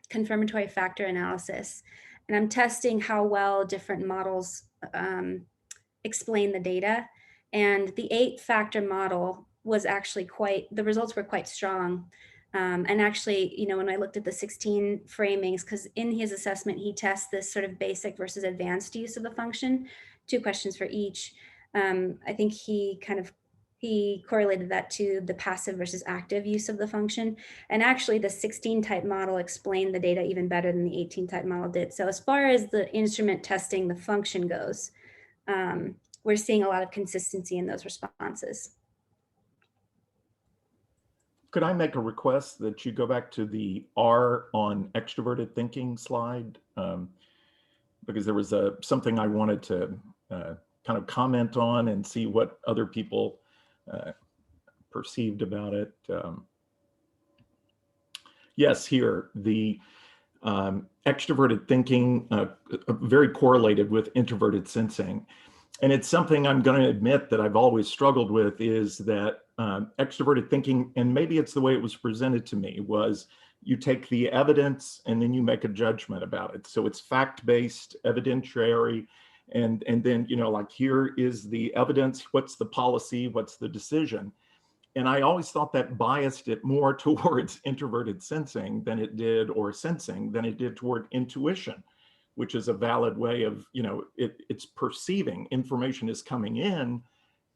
Speaker 2: confirmatory factor analysis, and I'm testing how well different models explain the data. And the 8-factor model was actually the results were quite strong. And actually, you know, when I looked at the 16 framings, because in his assessment, he tests this sort of basic versus advanced use of the function, 2 questions for each. I think he correlated that to the passive versus active use of the function. And actually the 16 type model explained the data even better than the 18 type model did. So as far as the instrument testing the function goes, we're seeing a lot of consistency in those responses.
Speaker 8: Could I make a request that you go back to the R on extroverted thinking slide? Because there was something I wanted to kind of comment on and see what other people perceived about it. Yes, here, the extroverted thinking very correlated with introverted sensing. And it's something I'm going to admit that I've always struggled with, is that extroverted thinking, and maybe it's the way it was presented to me, was you take the evidence and then you make a judgment about it. So it's fact-based, evidentiary, and then, you know, like, here is the evidence, what's the policy, what's the decision. And I always thought that biased it more towards introverted sensing than it did, or sensing, than it did toward intuition, which is a valid way of, you know, it's perceiving information is coming in,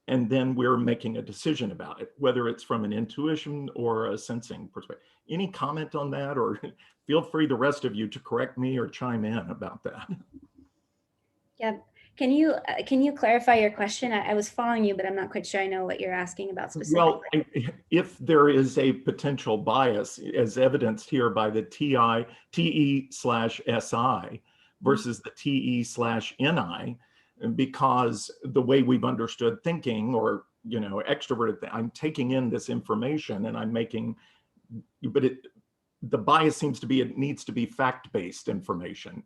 Speaker 8: and then we're making a decision about it, whether it's from an intuition or a sensing perspective. Any comment on that? Or feel free, the rest of you, to correct me or chime in about that.
Speaker 2: Yeah, can you clarify your question? I was following you, but I'm not quite sure I know what you're asking about specifically.
Speaker 8: Well, if there is a potential bias, as evidenced here by the TE/SI versus the TE/NI, because the way we've understood thinking, or, you know, extroverted, I'm taking in this information and I'm making, but the bias seems to be, it needs to be fact-based information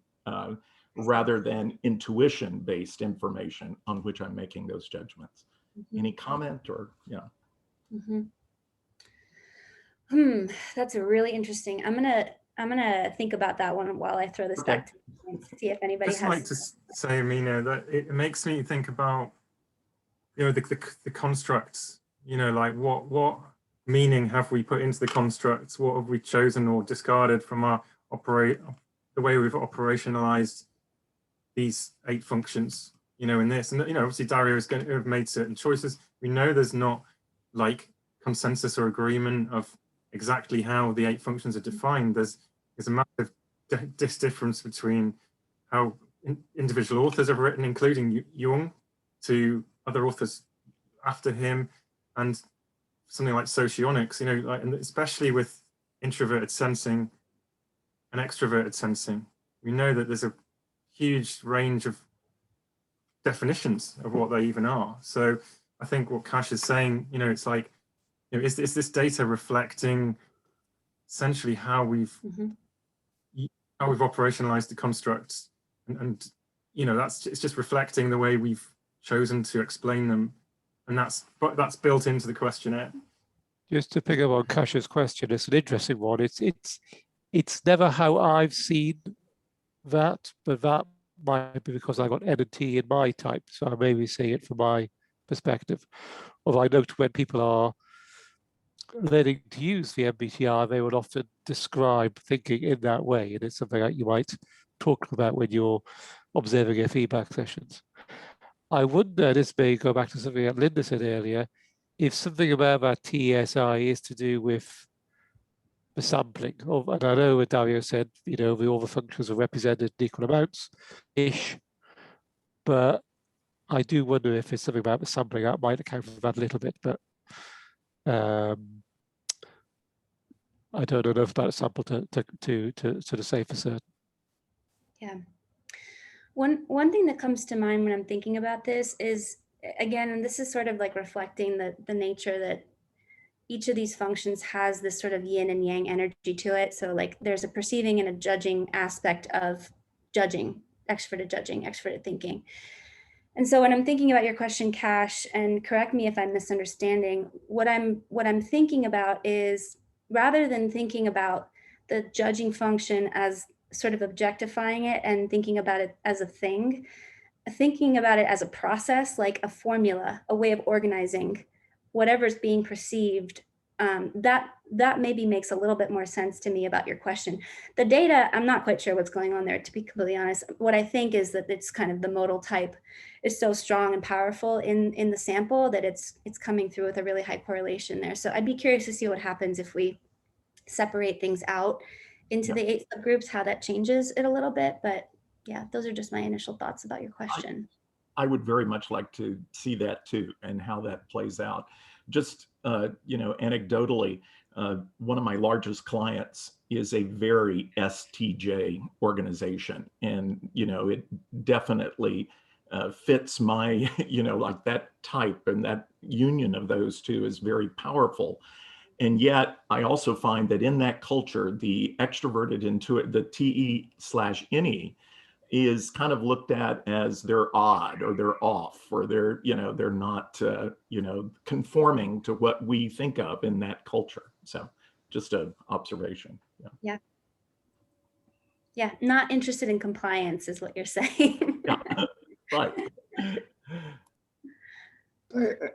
Speaker 8: rather than intuition-based information on which I'm making those judgments. Mm-hmm. Any comment? Or yeah.
Speaker 2: Mm-hmm. That's a really interesting. I'm gonna think about that one while I throw this back to you and see if anybody has.
Speaker 1: I'd like to say, Mina, that it makes me think about, you know, the constructs. You know, like what meaning have we put into the constructs? What have we chosen or discarded from our the way we've operationalized these 8 functions? You know, in this, and you know, obviously Dario is going to have made certain choices. We know there's not like consensus or agreement of exactly how the 8 functions are defined. There's a massive difference between how individual authors have written, including Jung, to other authors after him, and something like socionics, you know, like, and especially with introverted sensing and extroverted sensing, we know that there's a huge range of definitions of what they even are. So I think what Kash is saying, you know, it's like, you know, is this data reflecting essentially how we've operationalized the constructs, and you know, it's just reflecting the way we've chosen to explain them, and that's built into the questionnaire.
Speaker 6: Just to pick up on Kash's question, it's an interesting one. It's never how I've seen that, but that might be because I got N and T in my type, so I may be seeing it from my perspective. Although I note when people are learning to use the MBTI, they would often describe thinking in that way, and it's something that you might talk about when you're observing your feedback sessions. I wonder, this may go back to something that Linda said earlier, if something about that TSI is to do with the sampling of, and I know what Dario said, you know, all the functions are represented in equal amounts-ish, but I do wonder if it's something about the sampling that might account for that a little bit, but I don't know enough about a sample to sort of say for certain.
Speaker 2: Yeah. One thing that comes to mind when I'm thinking about this is, again, and this is sort of like reflecting the nature that each of these functions has this sort of yin and yang energy to it. So like there's a perceiving and a judging aspect of judging, extroverted thinking. And so when I'm thinking about your question, Cash, and correct me if I'm misunderstanding, what I'm thinking about is, rather than thinking about the judging function as sort of objectifying it and thinking about it as a thing, thinking about it as a process, like a formula, a way of organizing whatever's being perceived, that maybe makes a little bit more sense to me about your question. The data, I'm not quite sure what's going on there, to be completely honest. What I think is that it's kind of the modal type is so strong and powerful in the sample that it's coming through with a really high correlation there. So I'd be curious to see what happens if we separate things out into the 8 subgroups, how that changes it a little bit. But yeah, those are just my initial thoughts about your question.
Speaker 8: I would very much like to see that too, and how that plays out. Just, you know, anecdotally, one of my largest clients is a very STJ organization. And, you know, it definitely fits my, you know, like that type, and that union of those two is very powerful. And yet I also find that in that culture, the extroverted intuit, the TE/NE, is kind of looked at as they're odd, or they're off, or they're, you know, they're not, you know, conforming to what we think of in that culture. So just an observation.
Speaker 2: Yeah. Yeah, not interested in compliance is what you're saying.
Speaker 8: Yeah, right.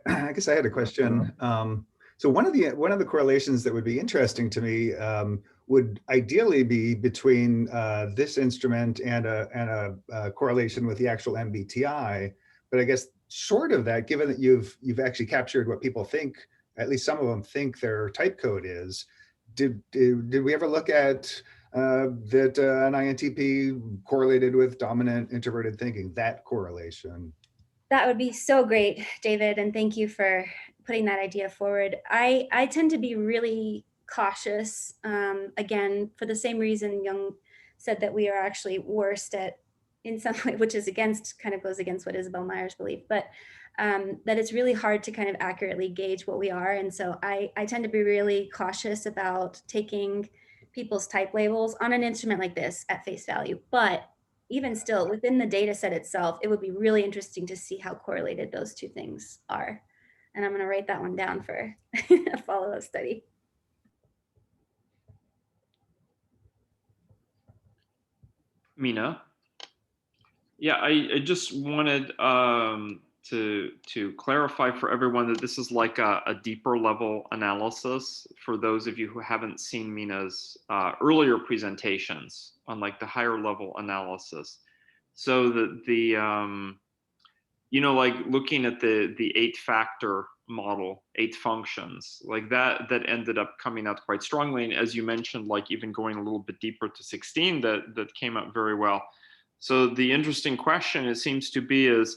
Speaker 4: I guess I had a question. So one of the correlations that would be interesting to me would ideally be between this instrument and a correlation with the actual MBTI. But I guess short of that, given that you've actually captured what people think, at least some of them think their type code is, did we ever look at that an INTP correlated with dominant introverted thinking, that correlation?
Speaker 2: That would be so great, David, and thank you for putting that idea forward. I tend to be really cautious, again, for the same reason Jung said that we are actually worst at, in some way, which is kind of goes against what Isabel Myers believed, but that it's really hard to kind of accurately gauge what we are. And so I tend to be really cautious about taking people's type labels on an instrument like this at face value. But even still, within the data set itself, it would be really interesting to see how correlated those two things are. And I'm going to write that one down for a follow-up study.
Speaker 9: Mina? Yeah, I just wanted to clarify for everyone that this is like a deeper level analysis for those of you who haven't seen Mina's earlier presentations on like the higher level analysis. So the you know, like looking at the 8-factor model, 8 functions, like that ended up coming out quite strongly. And as you mentioned, like even going a little bit deeper to 16, that came out very well. So the interesting question, it seems to be, is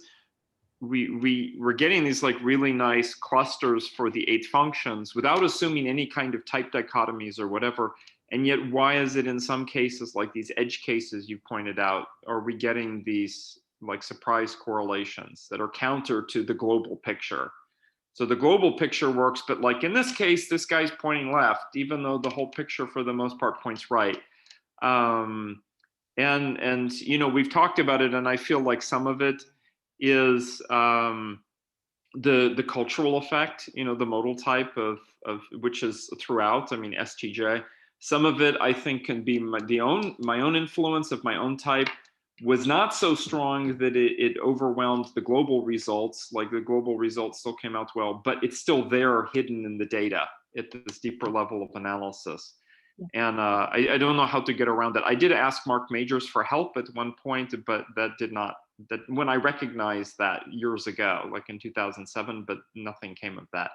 Speaker 9: we're getting these like really nice clusters for the 8 functions without assuming any kind of type dichotomies or whatever. And yet, why is it in some cases, like these edge cases you pointed out, are we getting these like surprise correlations that are counter to the global picture? So the global picture works, but like in this case, this guy's pointing left, even though the whole picture for the most part points right. And you know, we've talked about it, and I feel like some of it is the cultural effect, you know, the modal type of which is throughout. I mean, STJ. Some of it I think can be my own influence of my own type was not so strong that it overwhelmed the global results. Like the global results still came out well, but it's still there hidden in the data at this deeper level of analysis. And I don't know how to get around that. I did ask Mark Majors for help at one point, but that when I recognized that years ago, like in 2007, but nothing came of that.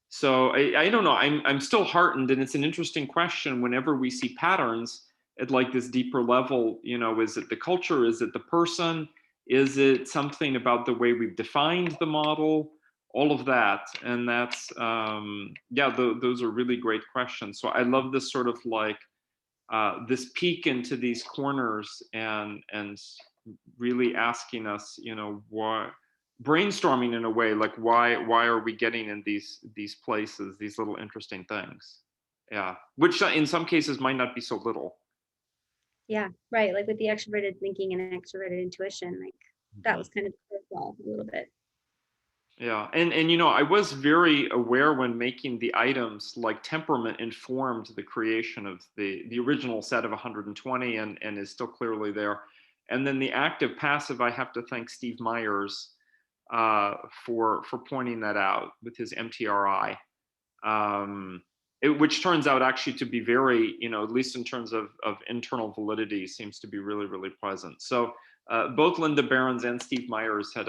Speaker 9: So I don't know, I'm still heartened, and it's an interesting question whenever we see patterns at like this deeper level. You know, is it the culture? Is it the person? Is it something about the way we've defined the model? all of that. And that's, yeah, those are really great questions. So I love this sort of like, this peek into these corners and really asking us, you know, what, brainstorming in a way, like why are we getting in these places, these little interesting things? Yeah, which in some cases might not be so little.
Speaker 2: Yeah, right. Like with the extroverted thinking and extroverted intuition, like that was kind of curveball a little bit.
Speaker 9: Yeah, and you know, I was very aware when making the items, like temperament informed the creation of the original set of 120 and is still clearly there. And then the active passive, I have to thank Steve Myers for pointing that out with his MTRI. Which turns out actually to be very, you know, at least in terms of internal validity, seems to be really, really present. So both Linda Behrens and Steve Myers had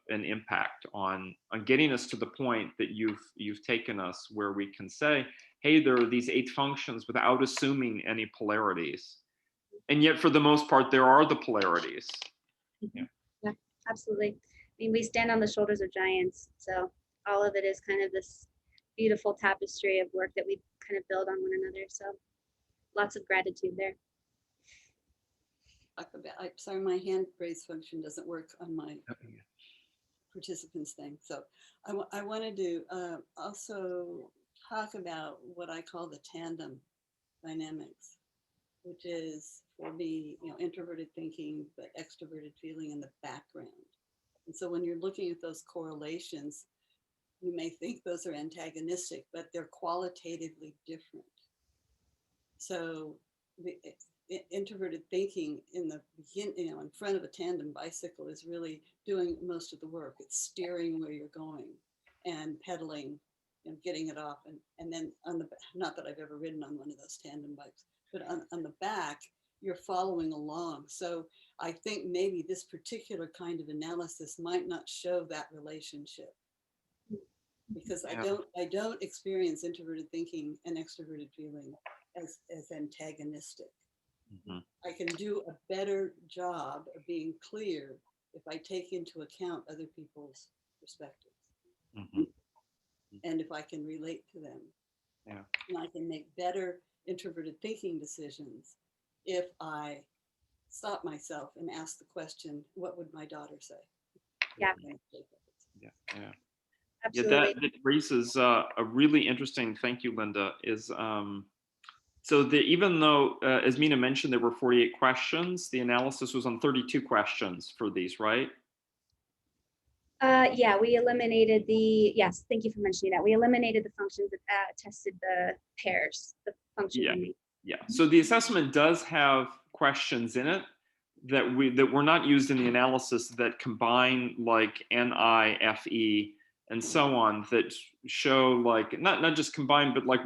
Speaker 9: an impact on getting us to the point that you've taken us, where we can say, hey, there are these 8 functions without assuming any polarities. And yet, for the most part, there are the polarities.
Speaker 2: Yeah, absolutely. I mean, we stand on the shoulders of giants. So all of it is kind of this beautiful tapestry of work that we kind of build on one another. So lots of gratitude there.
Speaker 3: I'm sorry, my hand raise function doesn't work on my participants thing. So I wanted to also talk about what I call the tandem dynamics, which is for me, you know, introverted thinking, but extroverted feeling in the background. And so when you're looking at those correlations, you may think those are antagonistic, but they're qualitatively different. So the introverted thinking in the beginning, you know, in front of a tandem bicycle is really doing most of the work. It's steering where you're going and pedaling and getting it off. And then on the, not that I've ever ridden on one of those tandem bikes, but on the back, you're following along. So I think maybe this particular kind of analysis might not show that relationship, because I don't experience introverted thinking and extroverted feeling as antagonistic. Mm-hmm. I can do a better job of being clear if I take into account other people's perspectives. Mm-hmm. And if I can relate to them. Yeah. And I can make better introverted thinking decisions if I stop myself and ask the question, what would my daughter say?
Speaker 2: Yeah.
Speaker 9: Yeah. Yeah.
Speaker 2: Absolutely.
Speaker 9: Yeah, that raises a really interesting, thank you, Linda, is so even though, as Mina mentioned, there were 48 questions, the analysis was on 32 questions for these, right?
Speaker 2: Yeah, we eliminated yes, thank you for mentioning that. We eliminated the functions that tested the pairs, the function.
Speaker 9: Yeah, yeah. So the assessment does have questions in it that were not used in the analysis that combine like NI, FE, and so on, that show like not just combined, but like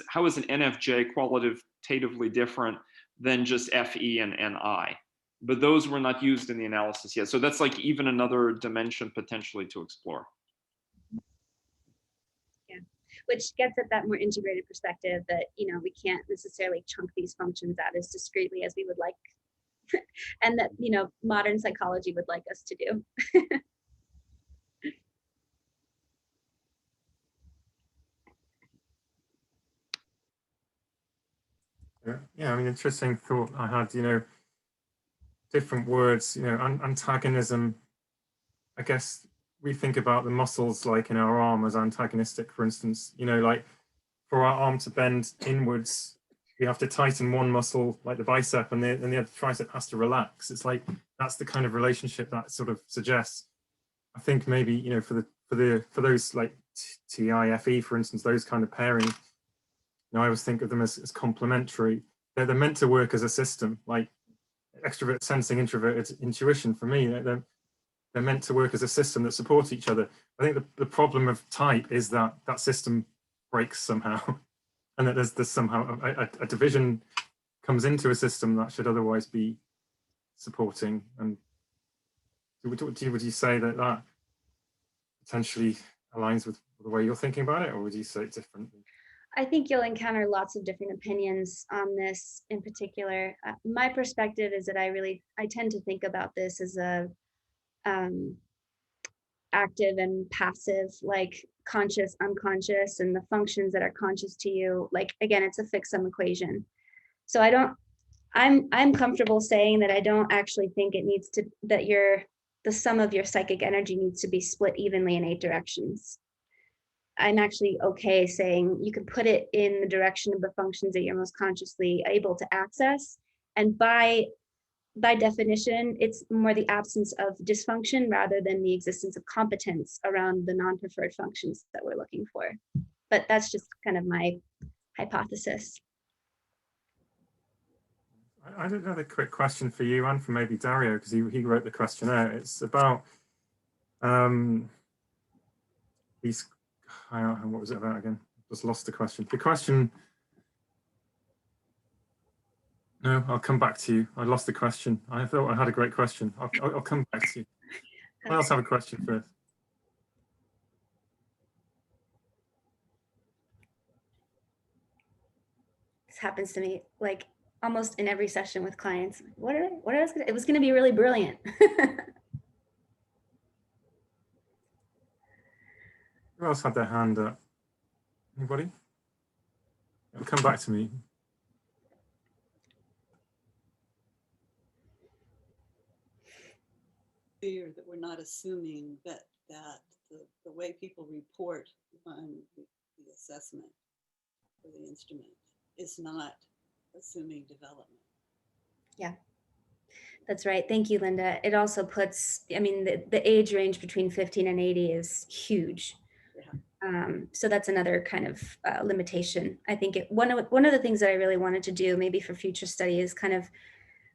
Speaker 9: how is an NFJ qualitatively different than just FE and NI? But those were not used in the analysis yet. So that's like even another dimension potentially to explore.
Speaker 2: Yeah, which gets at that more integrated perspective that, you know, we can't necessarily chunk these functions out as discretely as we would like, and that, you know, modern psychology would like us to do.
Speaker 1: Yeah, I mean, interesting thought I had, you know, different words, you know, antagonism. I guess we think about the muscles like in our arm as antagonistic, for instance, you know, like for our arm to bend inwards, we have to tighten one muscle like the bicep and the other tricep has to relax. It's like, that's the kind of relationship that sort of suggests. I think maybe, you know, for those like TIFE, for instance, those kind of pairing, you know, I always think of them as complementary. They're meant to work as a system, like extroverted sensing, introverted intuition. For me, they're meant to work as a system that supports each other. I think the problem of type is that that system breaks somehow, and that there's somehow a division comes into a system that should otherwise be supporting. And would you say that potentially aligns with the way you're thinking about it, or would you say it differently?
Speaker 2: I think you'll encounter lots of different opinions on this in particular. My perspective is that I tend to think about this as active and passive, like conscious, unconscious, and the functions that are conscious to you. Like, again, it's a fixed sum equation. So I'm comfortable saying that I don't actually think it needs to, that the sum of your psychic energy needs to be split evenly in 8 directions. I'm actually okay saying you can put it in the direction of the functions that you're most consciously able to access. And by definition, it's more the absence of dysfunction rather than the existence of competence around the non-preferred functions that we're looking for. But that's just kind of my hypothesis.
Speaker 1: I did have a quick question for you and for maybe Dario, because he wrote the questionnaire. It's about these, what was it about again? Just lost the question. The question, no, I'll come back to you. I lost the question. I thought I had a great question. I'll come back to you. Someone else have a question first.
Speaker 2: This happens to me like almost in every session with clients. It was going to be really brilliant.
Speaker 1: Who else had their hand up? Anybody? It'll come back to me.
Speaker 3: Fear that we're not assuming that the way people report on the assessment or the instrument is not assuming development.
Speaker 2: Yeah, that's right. Thank you, Linda. It also puts, I mean, the age range between 15 and 80 is huge. Yeah. So that's another kind of limitation. I think one of the things that I really wanted to do maybe for future study is kind of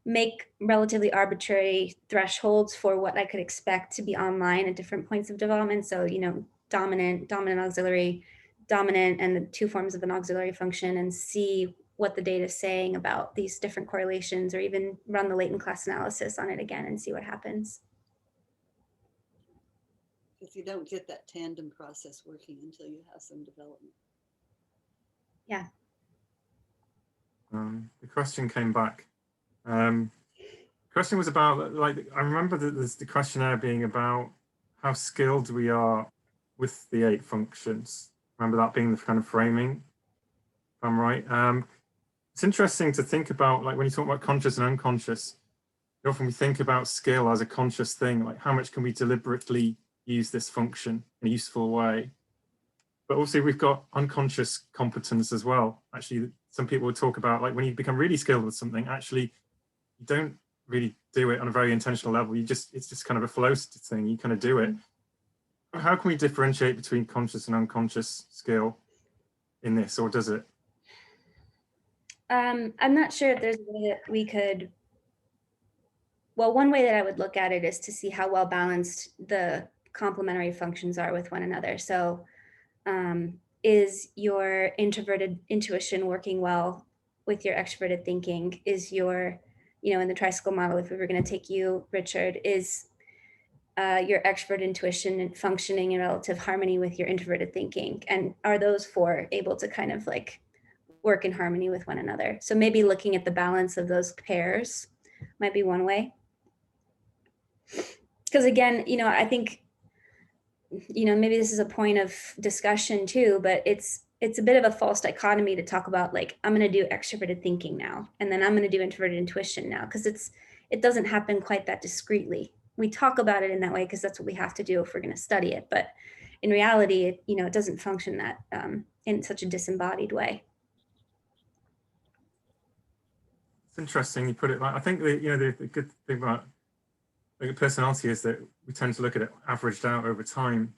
Speaker 2: make relatively arbitrary thresholds for what I could expect to be online at different points of development. So, you know, dominant, auxiliary, dominant, and the 2 forms of an auxiliary function, and see what the data is saying about these different correlations, or even run the latent class analysis on it again and see what happens.
Speaker 3: If you don't get that tandem process working until you have some development.
Speaker 2: Yeah.
Speaker 1: The question came back. The question was about, like, I remember the questionnaire being about how skilled we are with the 8 functions. Remember that being the kind of framing, if I'm right. It's interesting to think about, like, when you talk about conscious and unconscious, often we think about skill as a conscious thing, like how much can we deliberately use this function in a useful way. But also we've got unconscious competence as well. Actually, some people would talk about, like, when you become really skilled with something, actually you don't really do it on a very intentional level. It's just kind of a flow thing. You kind of do it. How can we differentiate between conscious and unconscious skill in this, or does it?
Speaker 2: I'm not sure if there's a way that we could. Well, one way that I would look at it is to see how well balanced the complementary functions are with one another. So is your introverted intuition working well with your extroverted thinking? Is your, you know, in the tricycle model, if we were going to take you, Richard, is your extrovert intuition functioning in relative harmony with your introverted thinking? And are those 4 able to kind of like work in harmony with one another? So maybe looking at the balance of those pairs might be one way. Because again, you know, I think, you know, maybe this is a point of discussion too, but it's a bit of a false dichotomy to talk about, like, I'm going to do extroverted thinking now, and then I'm going to do introverted intuition now, because it doesn't happen quite that discreetly. We talk about it in that way because that's what we have to do if we're going to study it, but in reality, it doesn't function that in such a disembodied way.
Speaker 1: It's interesting you put it like, I think the good thing about like personality is that we tend to look at it averaged out over time.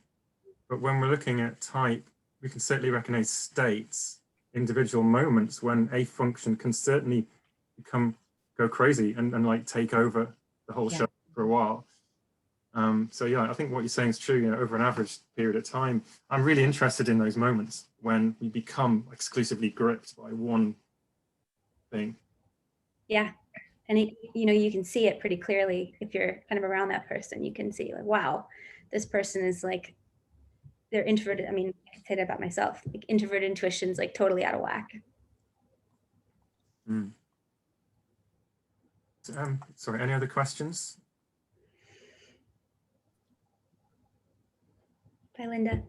Speaker 1: But when we're looking at type, we can certainly recognize states, individual moments when a function can certainly go crazy and like take over the whole show for a while. So yeah, I think what you're saying is true. You know, over an average period of time, I'm really interested in those moments when we become exclusively gripped by one thing. Yeah.
Speaker 2: And you can see it pretty clearly if you're kind of around that person. You can see, like, wow, this person is like, they're introverted. I mean, I can say that about myself. Like, introverted intuition's like totally out of whack.
Speaker 1: Sorry, any other questions?
Speaker 2: Bye, Linda.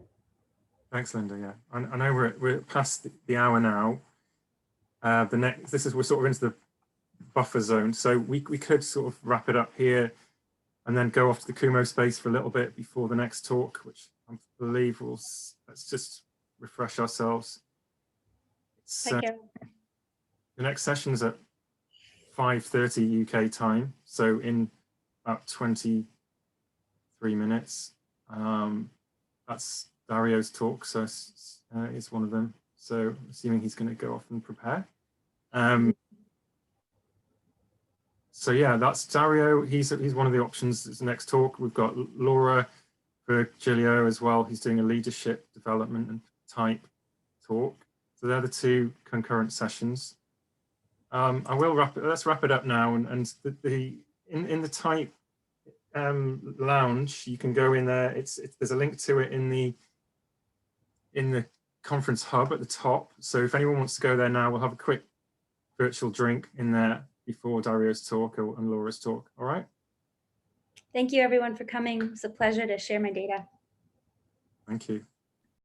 Speaker 1: Thanks, Linda. Yeah, I know we're past the hour now. We're sort of into the buffer zone, so we could sort of wrap it up here and then go off to the Kumo space for a little bit before the next talk, which I believe let's just refresh ourselves.
Speaker 2: Bye, Carol.
Speaker 1: The next session's at 5:30 UK time, so in about 23 minutes. That's Dario's talk, so it's one of them. So assuming he's going to go off and prepare. So yeah, that's Dario. He's one of the options. It's the next talk. We've got Laura Virgilio as well. He's doing a leadership development and type talk. So they're the two concurrent sessions. I will let's wrap it up now. And in the type lounge, you can go in there. There's a link to it in the conference hub at the top. So if anyone wants to go there now, we'll have a quick virtual drink in there before Dario's talk and Laura's talk. All right.
Speaker 2: Thank you, everyone, for coming. It's a pleasure to share my data.
Speaker 1: Thank you.